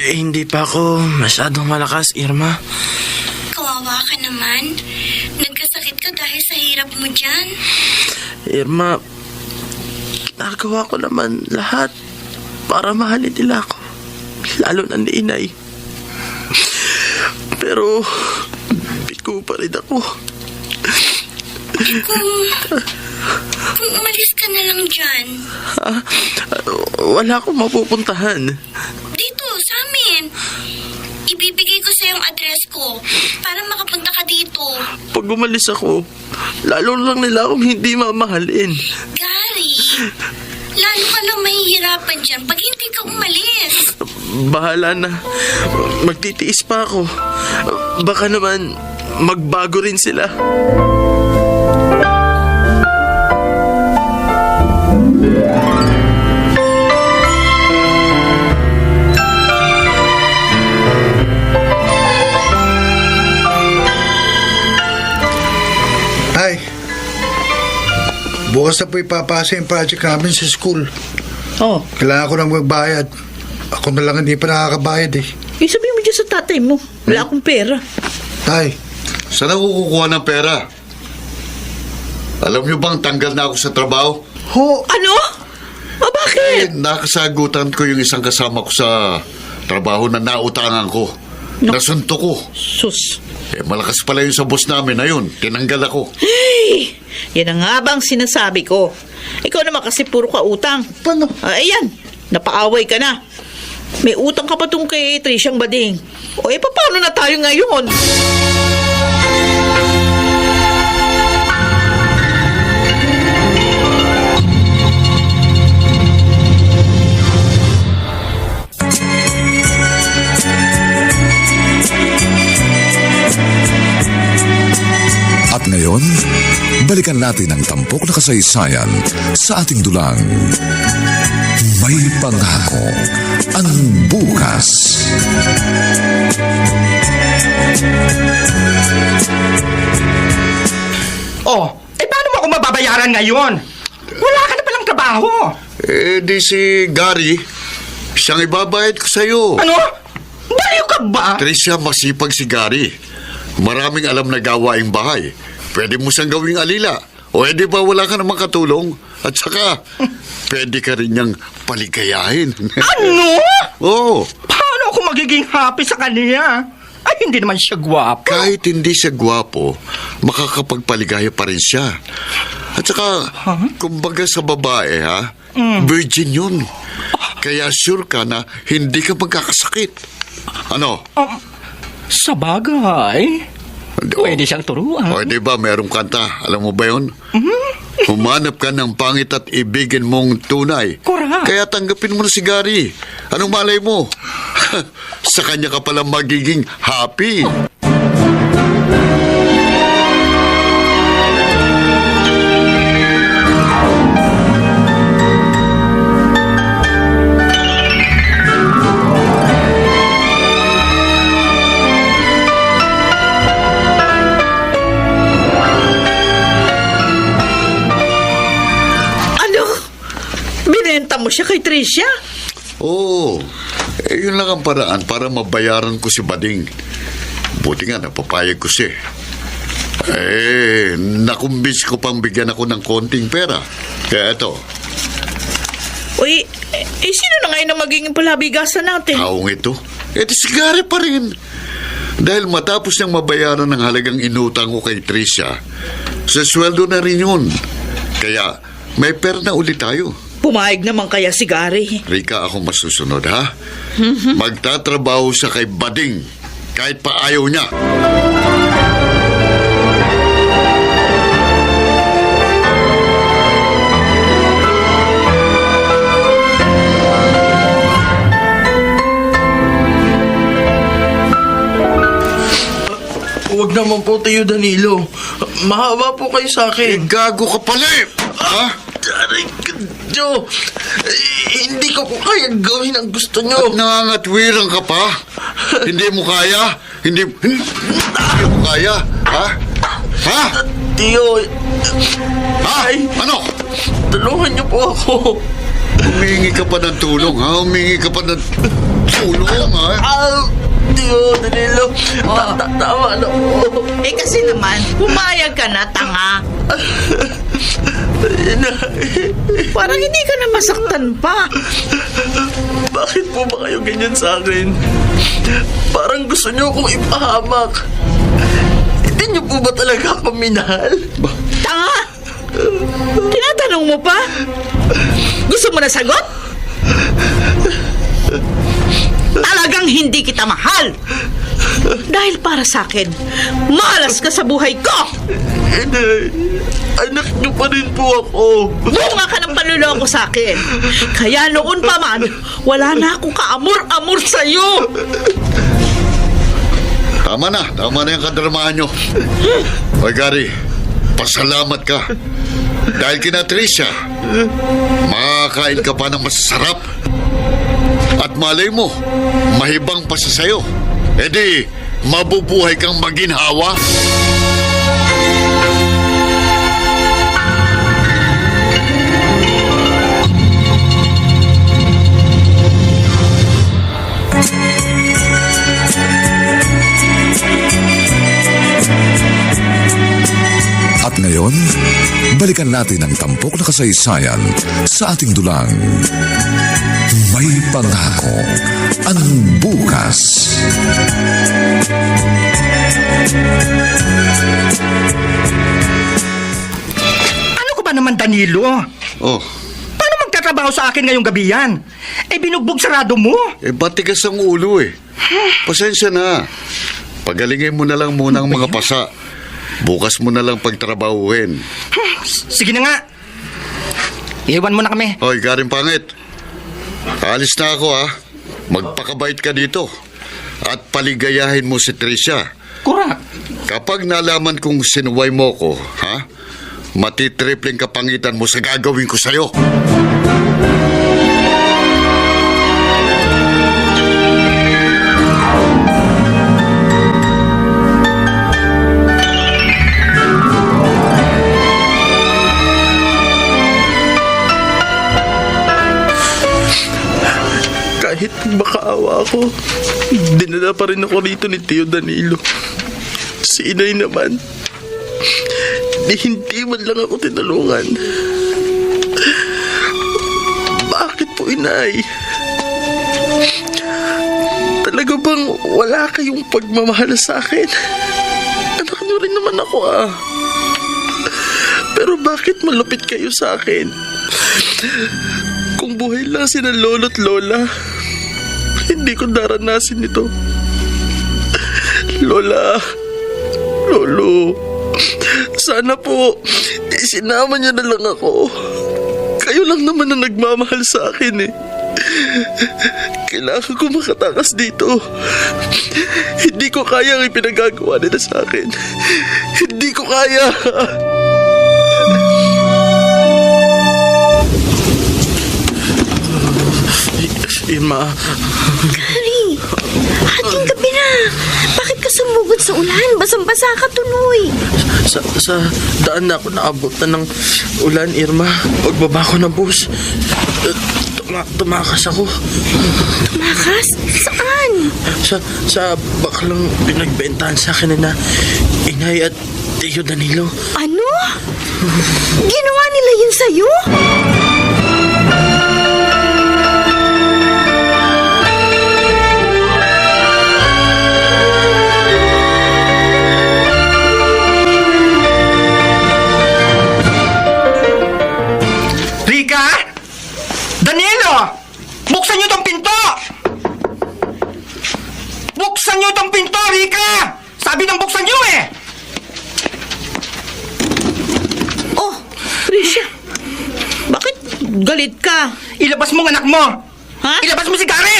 Hindi pa ako masyadong malakas, Irma. Kawawa ka naman. Nagkasakit ka dahil sa hirap mo dyan. Irma, ginagawa ko naman lahat para mahalin nila ako. Lalo na ni Inay. Pero, bigo pa rin ako. Kung umalis ka na lang dyan. Wala akong mapupuntahan. Dito, sa amin. Ibibigay ko sa yung address ko para makapunta ka dito. Pag umalis ako, lalo lang nila akong hindi mamahalin. Gary, lalo ka lang mahihirapan dyan pag hindi ka umalis. Bahala na. Magtitiis pa ako. Baka naman magbago rin sila. Ay, bukas na po ipapasa yung project namin sa school. Oh, Kailangan ko nang magbayad. Ako na lang hindi pa nakakabayad eh. sabihin mo dyan sa tatay mo. Wala akong pera. Tay, Saan ako kukuha ng pera? Alam niyo bang tanggal na ako sa trabaho? ho, Ano? O bakit? Nakasagutan ko yung isang kasama ko sa trabaho na nautangan ko. Nasunto ko. Sus. Malakas pala yung sa boss namin na yun. Tinanggal ako. Hey, yan ang nga bang sinasabi ko. Ikaw naman kasi puro ka utang. paano? Ayan, napaaway ka na. May utang ka pa tong kay Triciang Bading. O paano na tayo ngayon? At ngayon, balikan natin ang tampok na kasaysayan sa ating dulang. May pangako ang bukas. Paano mo ako mababayaran ngayon? Wala ka na palang trabaho. Di si Gary. Siyang ibabayad ko sa'yo. Ano? Baliw ka ba? Tricia, masipag si Gary. Maraming alam na gawaing bahay. Pwede mo siyang gawing alila. O edi ba wala ka namang katulong? At saka, pwede ka rin niyang paligayahin. Ano? Oo. Paano ako magiging happy sa kanya? Ay, hindi naman siya gwapo. Kahit hindi siya gwapo, makakapagpaligaya pa rin siya. At saka, kumbaga sa babae, virgin yun. Kaya sure ka na hindi ka magkakasakit. Ano? Sa bagay. Pwede siyang turuan. O, di ba, merong kanta. Alam mo ba yun? Humanap ka ng pangit at ibigin mong tunay. Correct. Kaya tanggapin mo na si Gary. Anong malay mo? Sa kanya ka pala magiging happy. mo siya kay Tricia. Oo. Yun lang ang paraan para mabayaran ko si Bading. Buti nga, napapayag ko siya. Nakumbis ko pang bigyan ako ng konting pera. Kaya ito, Uy, sino na ngayon ang magiging palabigasan natin? taong ito. Si Gary pa rin. Dahil matapos niyang mabayaran ng halagang inutang ko kay Tricia, sa sweldo na rin yun. Kaya may pera na ulit tayo. Pumayag naman kaya si Gary. Rika, ako masusunod, ha? Magtatrabaho siya kay Bading kahit pa ayaw niya. Huwag naman po, Tio Danilo. Mahaba po kayo sa akin. Gago ka pala eh! Ha? Aray ka, Joe. Hindi ko po kaya gawin ang gusto nyo. At nangangatwirang ka pa? Hindi mo kaya? Hindi mo kaya? Ha? Ha? Tio, Ha? Ano? tulungan niyo po ako. Humingi ka pa ng tulong, ha? Humingi ka pa ng tulong, ha? Tio Danilo, tama na po. Kasi naman, pumayag ka na, tanga. Parang hindi ka na masaktan pa. Bakit po ba kayo ganyan sa akin? Parang gusto niyo akong ipahamak. Hindi niyo po ba talaga ako minahal? Tanga! Tinatanong mo pa? Gusto mo na sagot? Talagang hindi kita mahal. Dahil para sa akin, malas ka sa buhay ko. Inay, anak niyo pa rin po ako. Bunga ka ng panluloko sa akin. Kaya noon pa man, wala na akong kaamor-amor sa'yo. Tama na yung kadramahan nyo. Hoy, Gary, pasalamat ka. Dahil kina Tricia, makakain ka pa ng masasarap. At malay mo, mahibang pa sa sayo. Di, mabubuhay kang maginhawa. At ngayon, balikan natin ang tampok na kasaysayan sa ating dulang. May pangako ang bukas. Ano ko ba naman, Danilo? Oh, Paano magtatrabaho sa akin ngayong gabi yan? Binugbog sarado mo. batigas ang ulo eh. Pasensya na. Pagalingin mo na lang muna ang mga pasa. Bukas mo na lang pagtrabahuhin. Sige na nga. Iwan mo na kami. Hoy, Garing Pangit. Alis na ako, ha. Magpakabait ka dito. At paligayahin mo si Tricia. Kura. Kapag nalaman kong sinuway mo ko, ha? Matitripling kapangitan mo sa gagawin ko sa'yo. Kahit makaawa ako, dinala pa rin ako rito ni Tio Danilo. Si Inay naman, hindi man lang ako tinulungan. Bakit po, Inay? Talaga bang wala kayong pagmamahal sa akin? Anak niyo rin naman ako, ah. Pero bakit malupit kayo sa akin? Kung buhay lang sina lolo at lola, hindi ko daranasin ito. Lola, lolo, sana po isinama niyo na lang ako. Kayo lang naman ang nagmamahal sa akin eh. Kailangan ko makatakas dito. Hindi ko kaya ang ipinagagawa nila sa akin. Hindi ko kaya. Irma. Gary, hating gabi na. Bakit ka sumugod sa ulan? Basang-basa ka tuloy. Sa daan na ako naabutan ng ulan, Irma. Pagbaba ko ng bus, tumakas ako. Tumakas? Saan? Sa baklang pinagbentahan sa akin na Inay at Tio Danilo. Ano? Ginawa nila yun sa'yo? Rika? Danilo! Buksan niyo tong pinto! Buksan niyo tong pinto, Rika! Sabi ng buksan niyo eh! Oh, Risha. Bakit galit ka? Ilabas mo ang anak mo! Ha? Ilabas mo si Gary!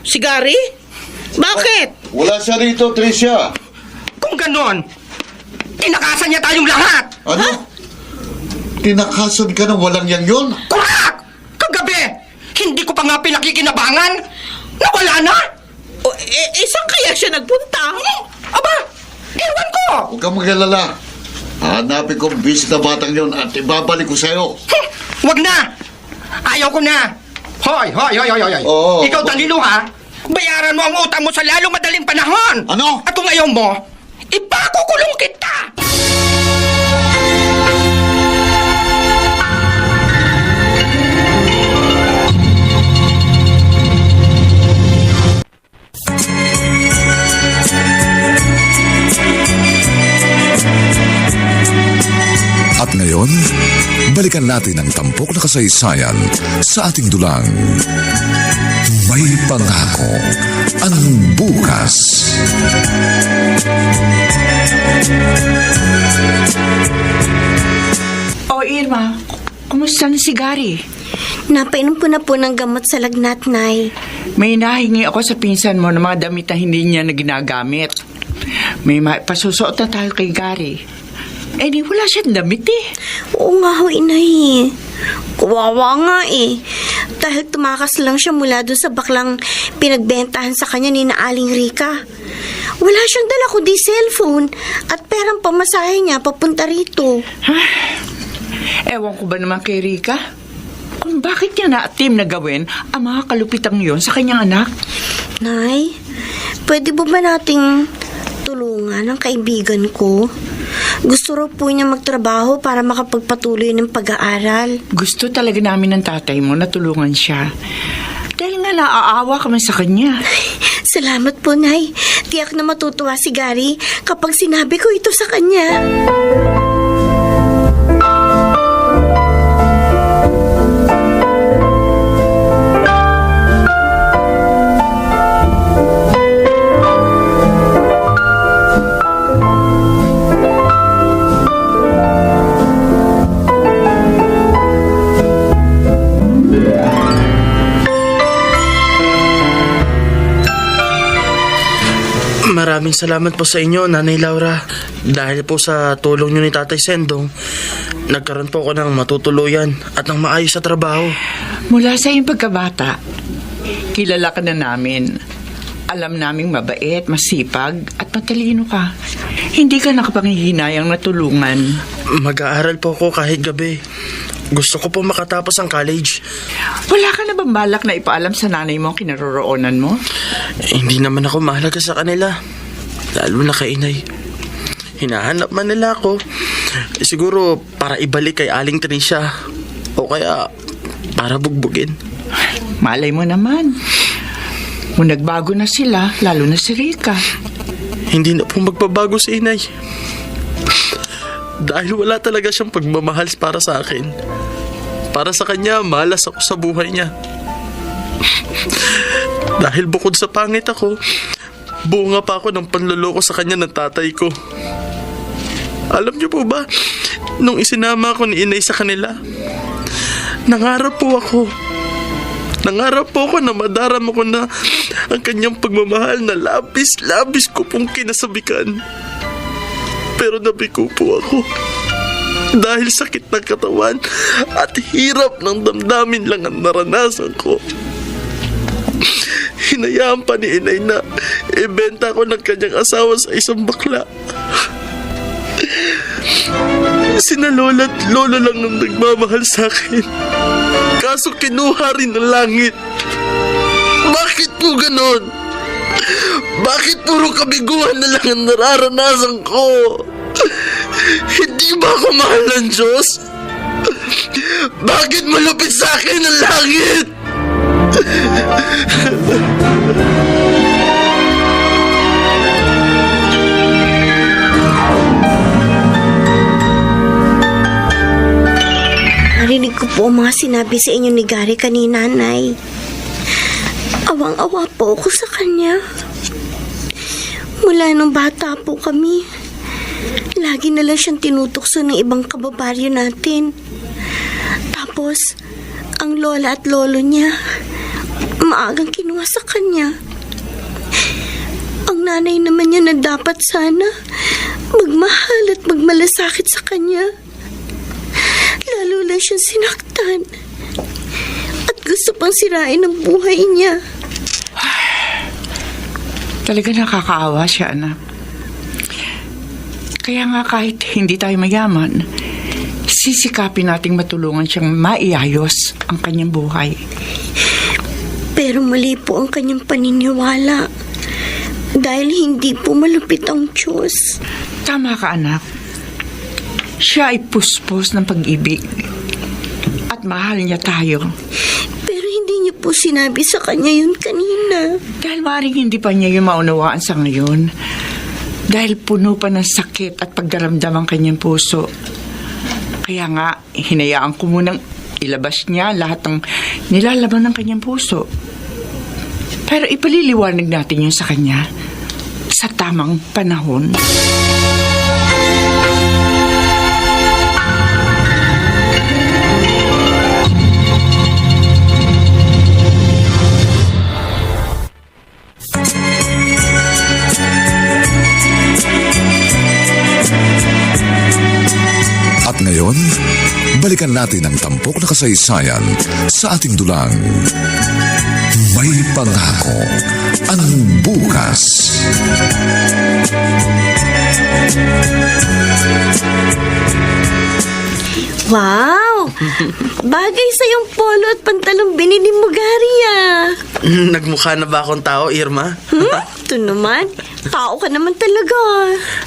Si Gary? Bakit? Wala siya rito, Tricia. Kung ganon, tinakasan niya tayong lahat! Ano? Tinakasan ka ng walang yan yun? Kurak! Kagabi, hindi ko pa nga pinakikinabangan! Nawala na! O, saan kaya siya nagpunta? Aba, ewan ko! Huwag kang mag-alala. Hanapin ko ang bis na batang yun at ibabalik ko sa'yo. Wag na! Ayaw ko na! Hoy! Oo. Ikaw, Danilo, ha? Bayaran mo ang utang mo sa lalong madaling panahon! Ano? At kung ayaw mo, ipakukulong kita! At ngayon, balikan natin ang tampok na kasaysayan sa ating dulang. May pangako ang bukas. O Irma, kumusta na si Gary? Napainom ko na po ng gamot sa lagnat, Nay. May nahingi ako sa pinsan mo ng mga damit na hindi niya na ginagamit. May pasusuot na tayo kay Gary. Di wala siyang damit eh. Oo nga ho, Inay. Kawawa nga eh. Dahil tumakas lang siya mula doon sa baklang pinagbentahan sa kanya ni Aling Rika. Wala siyang dala kundi cellphone at perang pamasahe niya papunta rito. Ewan ko ba naman kay Rika? Kung bakit niya na-attempt na gawin ang mga kalupitang yon sa kanyang anak? Nay, pwede ba nating tulungan ang kaibigan ko? Gusto raw po niya magtrabaho para makapagpatuloy ng pag-aaral. Gusto talaga namin ng tatay mo na tulungan siya. Dahil nga naaawa kami sa kanya. Salamat po, Nay. Tiyak na matutuwa si Gary kapag sinabi ko ito sa kanya. Maraming salamat po sa inyo, Nanay Laura. Dahil po sa tulong nyo ni Tatay Sendong, nagkaroon po ako ng matutuluyan at ng maayos sa trabaho. Mula sa iyong pagkabata, kilala ka na namin. Alam naming mabait, masipag at matalino ka. Hindi ka nakapanghihinayang natulungan. Mag-aaral po ako kahit gabi. Gusto ko po makatapos ang college. Wala ka na bang balak na ipaalam sa nanay mo ang kinaroroonan mo? Hindi naman ako mahalaga sa kanila. Lalo na kay Inay. Hinahanap man nila ako. Siguro para ibalik kay Aling Tricia. O kaya para bugbugin. Malay mo naman. Kung nagbago na sila, lalo na si Rika. Hindi na po magbabago si Inay. Dahil wala talaga siyang pagmamahal para sa akin. Para sa kanya, malas ako sa buhay niya. Dahil bukod sa pangit ako, bunga pa ako ng panloloko sa kanya ng tatay ko. Alam niyo po ba, nung isinama ko ni Inay sa kanila, nangarap po ako na madarama ko na ang kanyang pagmamahal na labis-labis ko pong kinasabikan. Pero nabigo po ako. Dahil sakit ng katawan at hirap ng damdamin lang ang naranasan ko. Hinayaan pa ni Inay na ibenta ko ng kanyang asawa sa isang bakla. Sina lola at lolo lang ang nagmamahal sa akin. Kaso kinuha rin ng langit. Bakit po ganon? Bakit puro kabiguan na lang ang nararanasan ko? Hindi ba ako mahal ng Diyos? Bakit malupit sa akin ang langit? Narinig ko po ang mga sinabi sa inyo ni Gary kanina, Nay. Awang-awa po ako sa kanya. Mula nung bata po kami, lagi na lang siyang tinutokso ng ibang kababaryo natin. Tapos, ang lola at lolo niya, maagang kinuha sa kanya. Ang nanay naman niya na dapat sana magmahal at magmalasakit sa kanya. Lalo lang siyang sinaktan at gusto pang sirain ang buhay niya. Talaga nakakaawa siya, anak. Kaya nga kahit hindi tayo mayaman, sisikapin nating matulungan siyang maiayos ang kanyang buhay. Pero mali po ang kanyang paniniwala dahil hindi po malupit ang Diyos. Tama ka, anak. Siya ay puspos ng pag-ibig at mahal niya tayo. Pero hindi niyo po sinabi sa kanya yun kanina. Dahil maaaring hindi pa niya yung maunawaan sa ngayon. Dahil puno pa ng sakit at pagdaramdam ang kanyang puso. Kaya nga, hinayaan ko munang ilabas niya lahat ng nilalaman ng kanyang puso. Pero ipaliliwanag natin yun sa kanya sa tamang panahon. At ngayon, balikan natin ang tampok na kasaysayan sa ating dulang. May pangako ang bukas. Wow! Bagay sa yung polo at pantalong binili mo, Gary, ah. Nagmukha na ba akong tao, Irma? Ito naman. Tao ka naman talaga.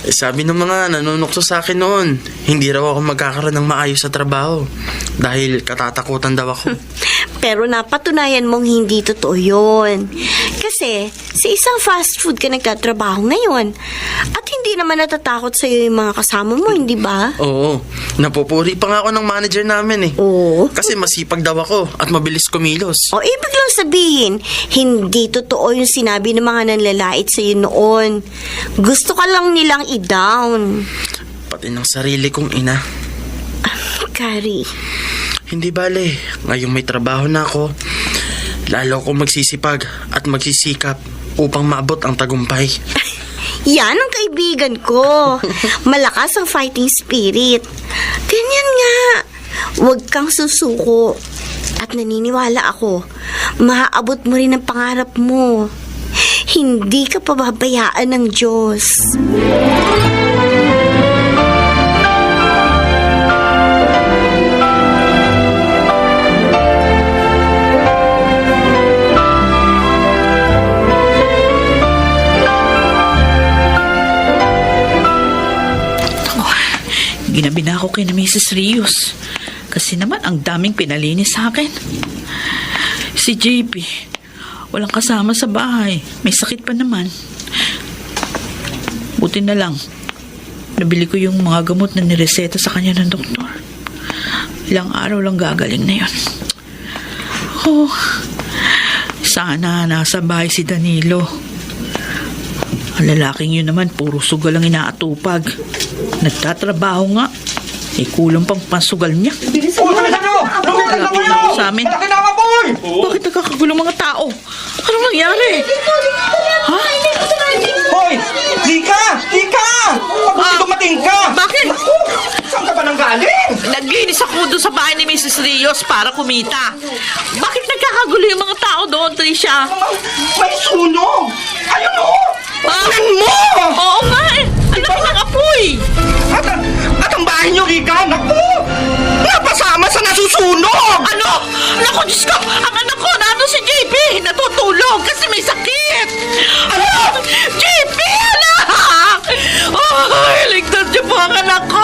Sabi ng mga nanunukso sa akin noon, hindi raw ako magkakaroon ng maayos sa trabaho dahil katatakutan daw ako. Pero napatunayan mong hindi totoo yun. Kasi sa isang fast food ka nagtatrabaho ngayon at hindi naman natatakot sa'yo yung mga kasama mo, hindi ba? Oo, napupuri pa nga ako ng manager namin eh. Oo. Kasi masipag daw ako at mabilis kumilos. O ibig lang sabihin, hindi totoo yung sinabi ng mga nanlalait sa'yo noon. Gusto ka lang nilang i-down. Pati ng sarili kong ina. Gary. Hindi bale, ngayong may trabaho na ako, lalo akong magsisipag at magsisikap upang maabot ang tagumpay. Yan ang kaibigan ko. Malakas ang fighting spirit. Ganyan nga. Huwag kang susuko. At naniniwala ako, maaabot mo rin ang pangarap mo. Hindi ka pababayaan ng Diyos. Ginabi na ako kay na Mrs. Rios. Kasi naman ang daming pinalinis sa akin. Si JP, walang kasama sa bahay. May sakit pa naman. Buti na lang, nabili ko yung mga gamot na nireseta sa kanya ng doktor. Ilang araw lang gagaling na yun. Oh, sana nasa bahay si Danilo. Ang lalaking yun naman, puro sugal ang inaatupag. Nagtatrabaho nga. Eh, kulang pang pansugal niya. Sa amin. Bakit nagkakagulo mga tao? Anong nangyari? Ha? Hoy! Lika! Lika! Pag dumating ka! Bakit? Saan ka ba nang galing? Naglinis ako doon sa bahay ni Mrs. Rios para kumita. Bakit nagkakagulo yung mga tao doon, Tricia? May sunog! Ayun o! Ah, Tingnan mo! oo nga eh. Ang laki ng apoy. At At ang bahay niyo, Rika, naku! Napasama sa nasusunog! Ano? Naku, Diyos ko! Ang anak ko, nano si JP? Natutulog kasi may sakit! Ano? JP, anak! Ay, ligtas niyo po ang anak ko!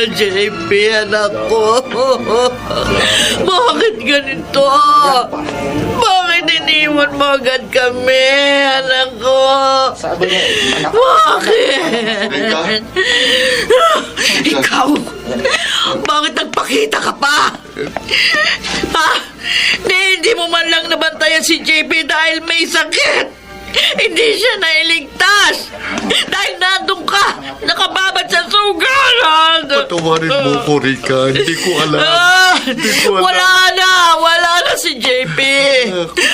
JP, anak ko. Bakit ganito? Bakit iniwan mo agad kami, anak ko? Bakit? Ikaw? Bakit nagpakita ka pa? Ha? Hindi mo man lang nabantayan si JP dahil may sakit. Hindi siya nailigtas. Dahil nandun ka, nakababad sa sugalan. Patawarin mo ko, Rika. Hindi ko alam. Hindi ko alam. Wala na si JP.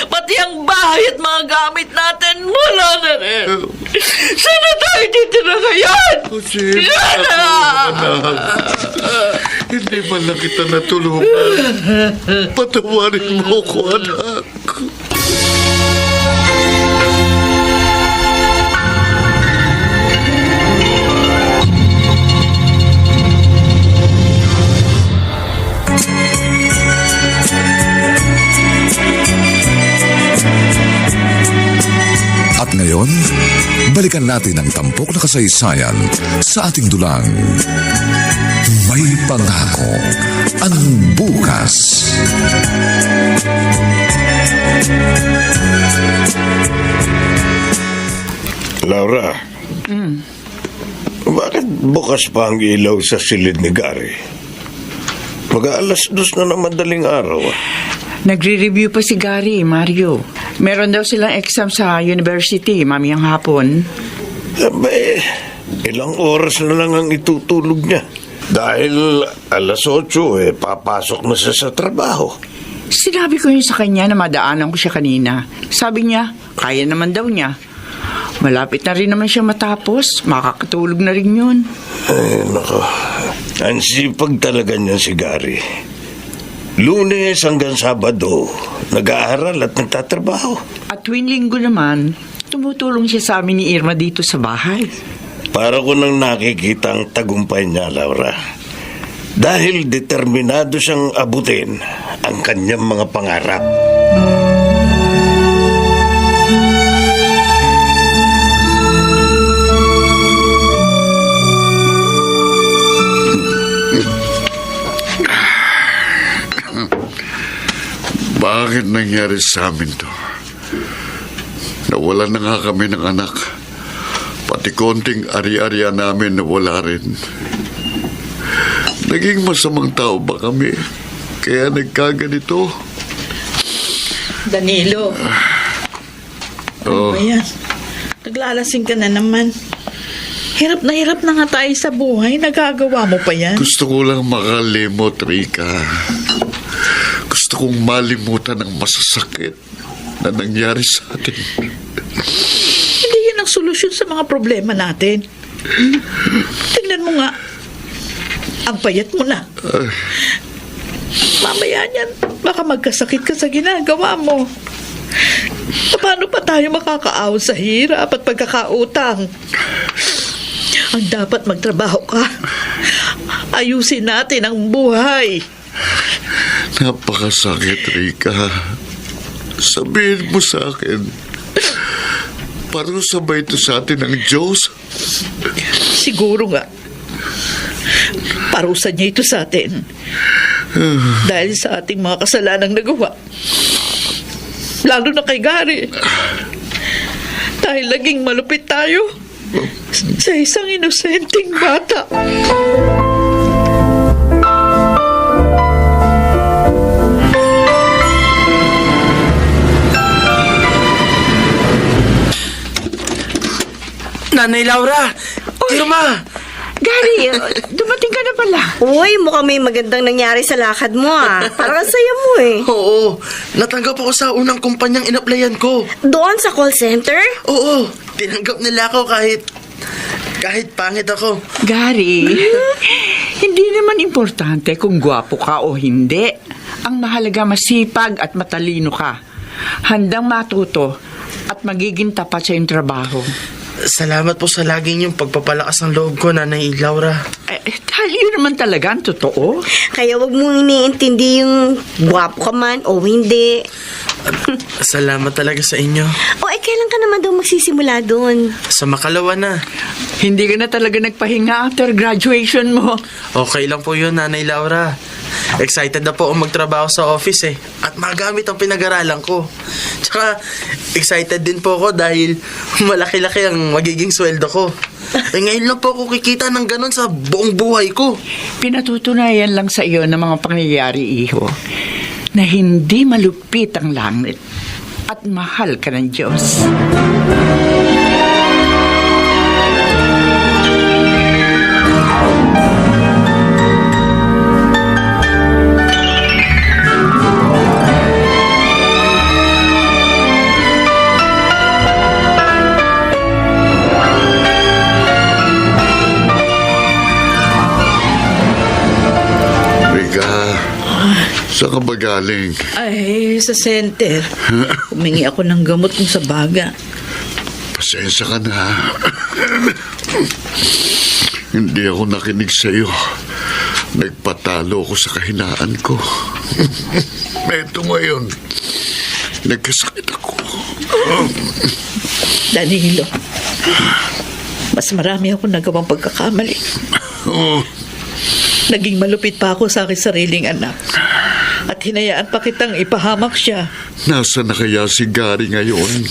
Pati ang bahay at mga gamit natin, wala na rin. Saan tayo titira ngayon? Kasi, anak. Hindi man lang kita natulungan. Patawarin mo ko, anak. At ngayon, balikan natin ang tampok na kasaysayan sa ating dulang. May pangako ang bukas. Laura, bakit bukas pa ang ilaw sa silid ni Gary? Mag-aalas 2 na madaling araw. Nagre-review pa si Gary, Mario. Meron daw silang exam sa university, mamayang hapon. Ilang oras na lang ang itutulog niya. Dahil alas 8, papasok na siya sa trabaho. Sinabi ko yun sa kanya na madaanan ko siya kanina. Sabi niya, kaya naman daw niya. Malapit na rin naman siya matapos. Makakatulog na rin yun. Nako. Ang sipag talaga niya si Gary. Lunes hanggang Sabado, nag-aaral at nagtatrabaho. At tuwing linggo naman, tumutulong siya sa amin ni Irma dito sa bahay. Para ko nang nakikita ang tagumpay niya, Laura. Dahil determinado siyang abutin ang kanyang mga pangarap. Bakit nangyari sa amin to? Nawala na nga kami ng anak. Pati konting ari-arian namin nawala rin. Naging masamang tao ba kami? Kaya nagkaganito? Danilo. Ano ba yan? Naglalasing ka na naman. Hirap na nga tayo sa buhay. Nagagawa mo pa yan? Gusto ko lang makalimot, Rika. Gusto kong malimutan ang masasakit na nangyari sa atin. Hindi yan ang solusyon sa mga problema natin. Tingnan mo nga. Ang payat mo na. Mamaya niyan, baka magkasakit ka sa ginagawa mo. Paano pa tayo makakaahon sa hirap at pagkakautang? Ang dapat magtrabaho ka. Ayusin natin ang buhay. Napakasakit, Rika. Sabihin mo sa akin, parusa ba ito sa atin ng Diyos? Siguro nga. Parusa niya ito sa atin. Dahil sa ating mga kasalanang nagawa. Lalo na kay Gary. Dahil laging malupit tayo sa isang inosenteng bata. Nanay Laura! Irma! Gary, dumating ka na pala. Uy, mukhang may magandang nangyari sa lakad mo Parang ang saya mo Oo, natanggap ako sa unang kumpanyang inaplayan ko. Doon sa call center? Oo, tinanggap nila ako kahit pangit ako. Gary, hindi naman importante kung gwapo ka o hindi. Ang mahalaga masipag at matalino ka. Handang matuto At magiging tapat sa iyong trabaho. Salamat po sa lagi niyong pagpapalakas ng loob ko, Nanay Laura. Dahil yun naman talaga ang totoo. Kaya wag mong iniintindi yung gwapo ka man o hindi. Salamat talaga sa inyo. Kailan ka naman daw magsisimula doon? Sa makalawa na. Hindi ka na talaga nagpahinga after graduation mo. Okay lang po yun, Nanay Laura. Excited na po akong magtrabaho sa office at magamit ang pinag-aralan ko. Tsaka, excited din po ako dahil malaki-laki ang magiging sweldo ko. Ngayon lang po ako kikita ng ganun sa buong buhay ko. Pinatutunayan lang sa iyo ng mga pangyayari, iho, na hindi malupit ang langit at mahal ka ng Diyos. Saan ka ba galing? Ay, sa center. Humingi ako ng gamot kung sa baga. Pasensya ka na. Hindi ako nakinig sa'yo. Nagpatalo ako sa kahinaan ko. Eto ngayon, nagkasakit ako. Danilo, mas marami ako nagawang pagkakamali. Naging malupit pa ako sa aking sariling anak. At hinayaan pa kitang ipahamak siya. Nasaan na kaya si Gary ngayon?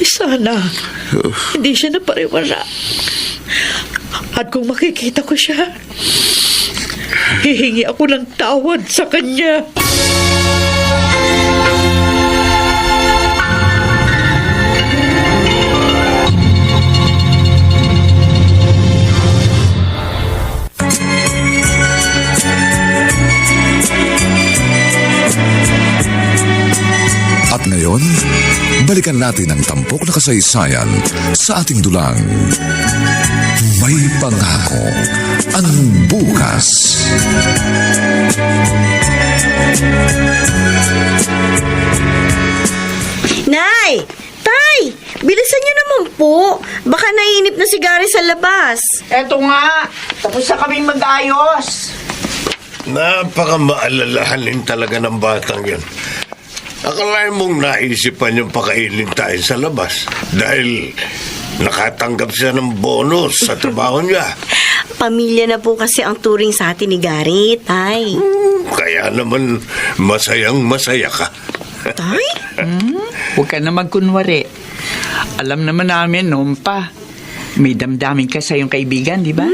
Sana, hindi siya napariwara. At kung makikita ko siya, hihingi ako ng tawad sa kanya. At ngayon, balikan natin ang tampok na kasaysayan sa ating dulang. May pangako ang bukas. Nay! Tay! Bilisan niyo naman po. Baka naiinip na si Gary sa labas. Eto nga, tapos na kaming mag-ayos. Napaka-maalalahanin talaga ng batang yan. Akalain mong naisipan yung pakainin tayo sa labas dahil nakatanggap siya ng bonus sa trabaho niya. Pamilya na po kasi ang turing sa atin ni Gary, Tay. Kaya naman masayang-masaya ka. Tay? Huwag ka na magkunwari. Alam naman namin noon pa. May damdamin ka sa iyong kaibigan, di ba?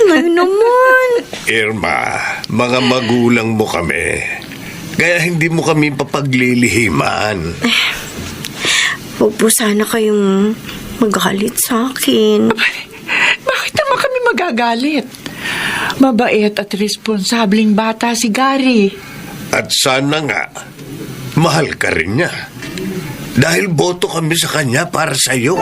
Ngayon naman. Irma, mga magulang mo kami. Kaya hindi mo kami papaglilihiman. Huwag po sana kayong magalit sa akin. Bakit naman kami magagalit? Mabait at responsabling bata si Gary. At sana nga, mahal ka rin niya. Dahil boto kami sa kanya para sa'yo.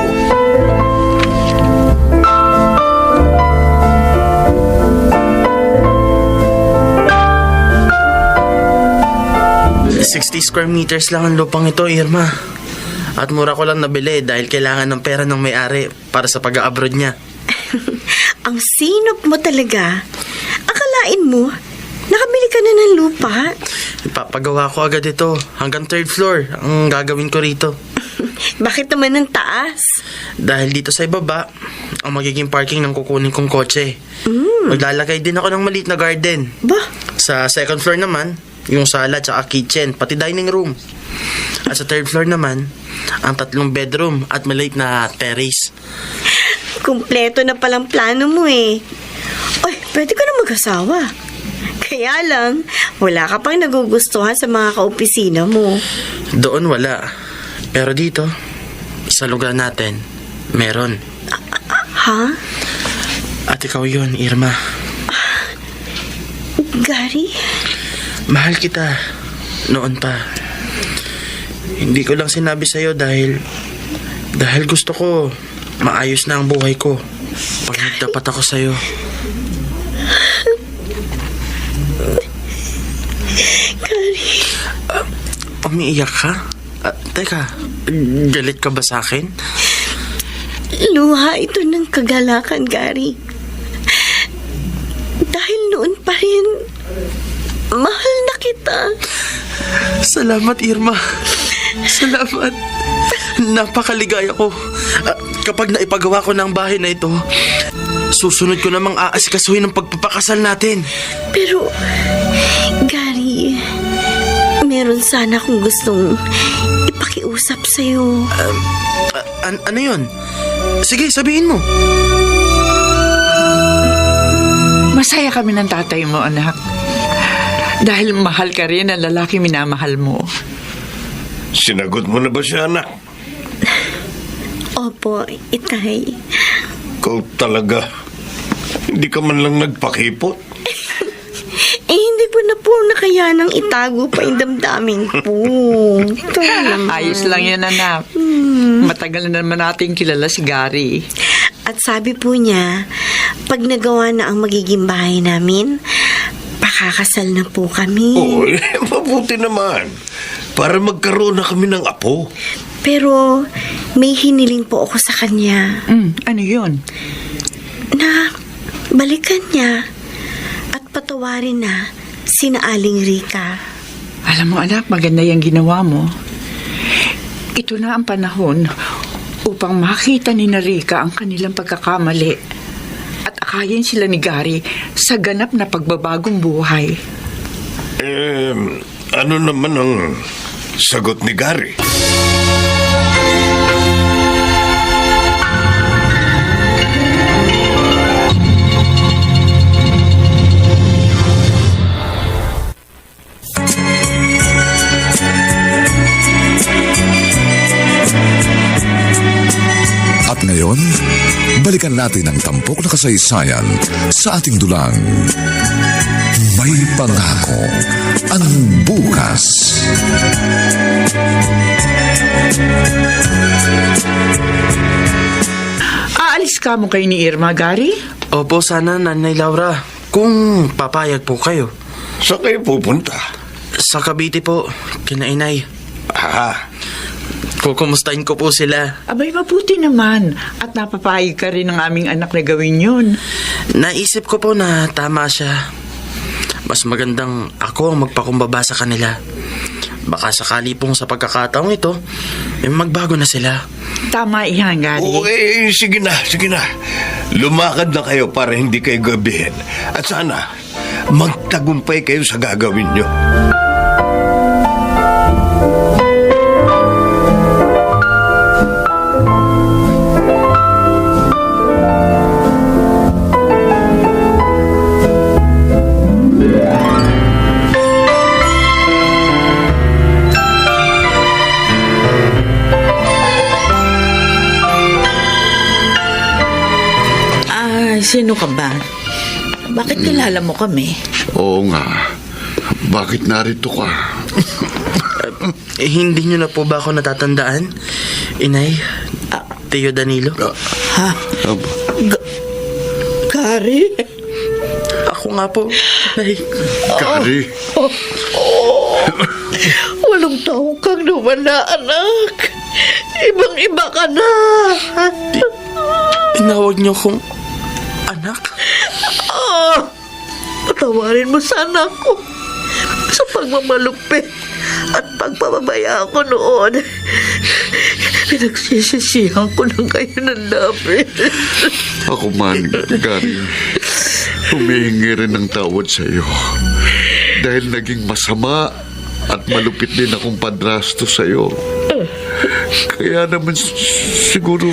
$60 square meters lang ang lupang ito, Irma. At mura ko lang nabili dahil kailangan ng pera ng may-ari para sa pag-a-abroad niya. Ang sinop mo talaga. Akalain mo, nakabili ka na ng lupa? Ipapagawa ko agad ito. Hanggang 3rd floor ang gagawin ko rito. Bakit naman ng taas? Dahil dito sa ibaba, ang magiging parking ng kukunin kong kotse. Maglalagay din ako ng maliit na garden. Ba? Sa 2nd floor naman, yung sala tsaka kitchen, pati dining room. At sa 3rd floor naman, ang 3 bedroom at maliit na terrace. Kumpleto na palang plano mo eh. Ay, pwede ka na mag-asawa. Kaya lang, wala ka pang nagugustuhan sa mga kaopisina mo. Doon wala. Pero dito, sa lugar natin, meron. Ha? At ikaw yun, Irma. Gary? Mahal kita. Noon pa. Hindi ko lang sinabi sa'yo dahil gusto ko maayos na ang buhay ko. Pag nagdapat ako sa'yo. Gary? Umiiyak ka? Teka, galit ka ba sa akin? Luha ito ng kagalakan, Gary. Dahil noon pa rin, mahal na kita. Salamat, Irma. Salamat. Napakaligaya ko. Kapag naipagawa ko ng bahay na ito, susunod ko namang aasikasuhin ang pagpapakasal natin. Pero, Gary, meron sana akong gustong ipakiusap sa'yo. Ano yun? Sige, sabihin mo. Masaya kami ng tatay mo, anak. Dahil mahal ka rin ang lalaki minamahal mo. Sinagot mo na ba siya, anak? Opo, itay. Ikaw talaga. Hindi ka man lang nagpakipot. Hindi ko na po nakayanang itago pa yung damdamin po. Ito lang. Ayos lang yan, anak. Matagal na naman natin kilala si Gary. At sabi po niya, pag nagawa na ang magiging bahay namin, pakakasal na po kami. Oo, mabuti naman. Para magkaroon na kami ng apo. Pero may hiniling po ako sa kanya. Ano yun? Na balikan niya at patawarin na sina Aling Rica. Alam mo, anak, maganda yung ginawa mo. Ito na ang panahon upang makita ni Rica ang kanilang pagkakamali at akayin sila ni Gary sa ganap na pagbabagong buhay. Ano naman ang sagot ni Gary? At ngayon, balikan natin ang tampok na kasaysayan sa ating dulang. May pangako ang bukas. Aalis ka mo kayo ni Irma, Gary? Opo, sana, Nanay Laura. Kung papayag po kayo. Saan kayo pupunta? Sa Cavite po, kina Inay. Kukumustahin ko po sila. Abay, mabuti naman. At napapayag ka rin ng aming anak na gawin yun. Naisip ko po na tama siya. Mas magandang ako ang magpakumbaba sa kanila. Baka sakali pong sa pagkakataong ito, magbago na sila. Tama iyan, Gary. Sige na. Lumakad na kayo para hindi kayo gabihin. At sana, magtagumpay kayo sa gagawin nyo. Sino ka ba? Bakit kilala mo kami? Oo nga. Bakit narito ka? Hindi nyo na po ba ako natatandaan? Inay? Tio Danilo? Ha? Gary? Ako nga po, Inay. Gary. Walang tao kang nawala, anak. Ibang-iba ka na. Tinawag niyo kong anak? Patawarin mo sana ako sa pagmamalupit at pagpapabaya ko noon. Pinagsisisihan ko na kayo ng labi. Ako man, Gary, humihingi rin ng tawad sa iyo. Dahil naging masama at malupit din akong padrasto sa iyo. Kaya naman siguro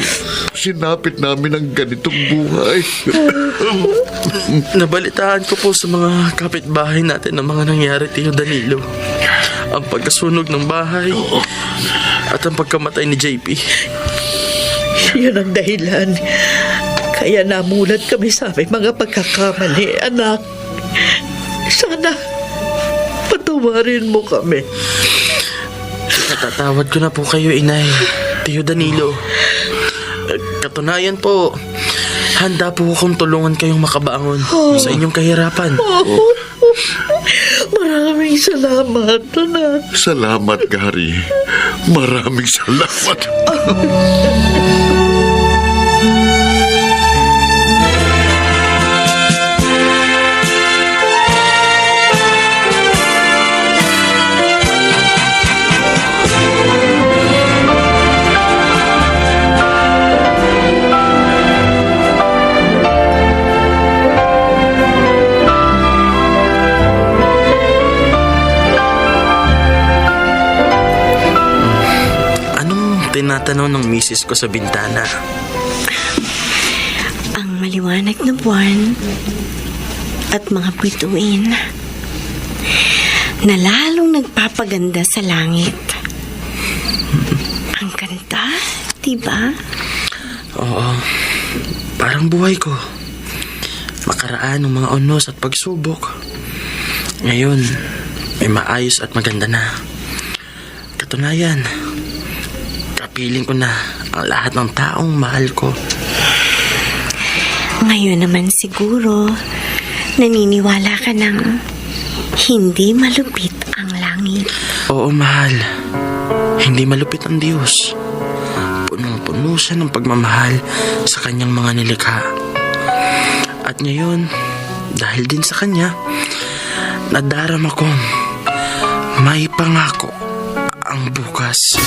sinapit namin ang ganitong buhay. Nabalitaan ko po sa mga kapitbahay natin ang mga nangyari, Tio Danilo. Ang pagkasunog ng bahay at ang pagkamatay ni JP. Yan ang dahilan. Kaya namulat kami sa aming mga pagkakamali, anak. Sana patawarin mo kami. Natatawad ko na po kayo, Inay. Tio Danilo. Katunayan po, handa po akong tulungan kayong makabangon sa inyong kahirapan. Maraming salamat, anak. Salamat, Gary. Maraming salamat. Tinatanaw ng misis ko sa bintana. Ang maliwanag na buwan at mga bituin na lalong nagpapaganda sa langit. Ang ganda, diba? Oo, parang buhay ko. Makaraan ng mga unos at pagsubok. Ngayon, may maayos at maganda na. Katunayan, kapiling ko na ang lahat ng taong mahal ko. Ngayon naman siguro, naniniwala ka ng hindi malupit ang langit. Oo, mahal. Hindi malupit ang Diyos. Punong-puno siya ng pagmamahal sa kanyang mga nilikha. At ngayon, dahil din sa kanya, nadarama kong may pangako ang bukas.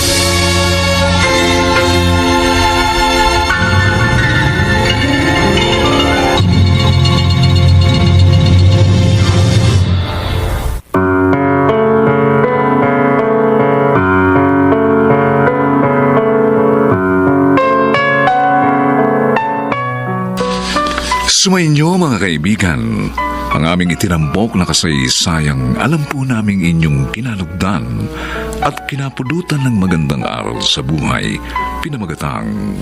Sumainyo mga kaibigan, ang aming itinambok na kasaysayang alam po naming inyong kinalugdan at kinapudutan ng magandang aral sa buhay, pinamagatang,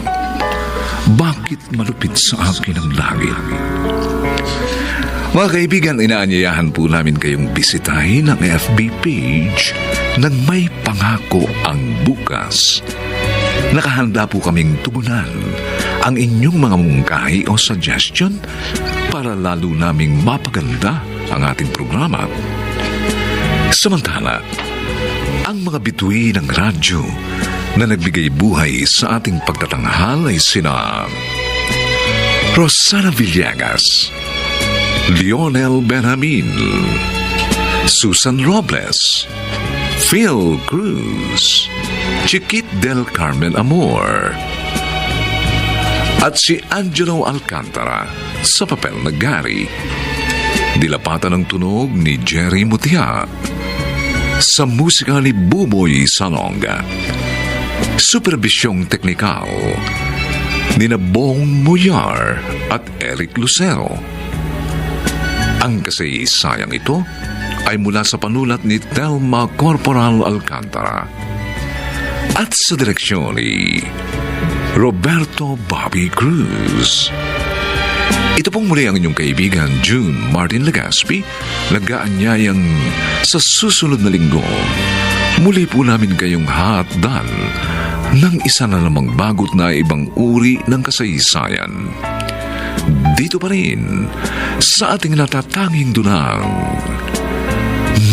Bakit malupit sa akin ang langit? Mga kaibigan, inaanyayahan po namin kayong bisitahin ang FB page ng May Pangako ang Bukas. Nakahanda po kaming tugunan ang inyong mga mungkahi o suggestion para lalo naming mapaganda ang ating programa. Samantala, ang mga bituin ng radyo na nagbigay buhay sa ating pagtatanghal ay sina Rosana Villegas, Lionel Benjamin, Susan Robles, Phil Cruz, Chiquit del Carmen Amor, at si Angelo Alcantara sa papel na Gary. Dilapatan ng tunog ni Jerry Mutia. Sa musika ni Buboy Salonga. Supervisyong teknikal ni Bong Muyar at Eric Lucero. Ang kasaysayang ito ay mula sa panulat ni Telma Corporal Alcantara at sa direksyon ni Roberto Bobby Cruz. Ito pong muli ang inyong kaibigan June Martin Legaspi, nag-aanyayang sa susunod na linggo muli po namin kayong hatdan ng isa na namang bagot na ibang uri ng kasaysayan. Dito pa rin sa ating natatanging dunang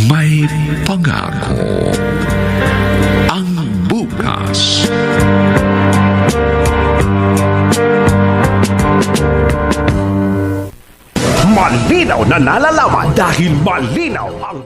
May Pangako ang Bukas. Malinaw na nalalaman dahil malinaw ang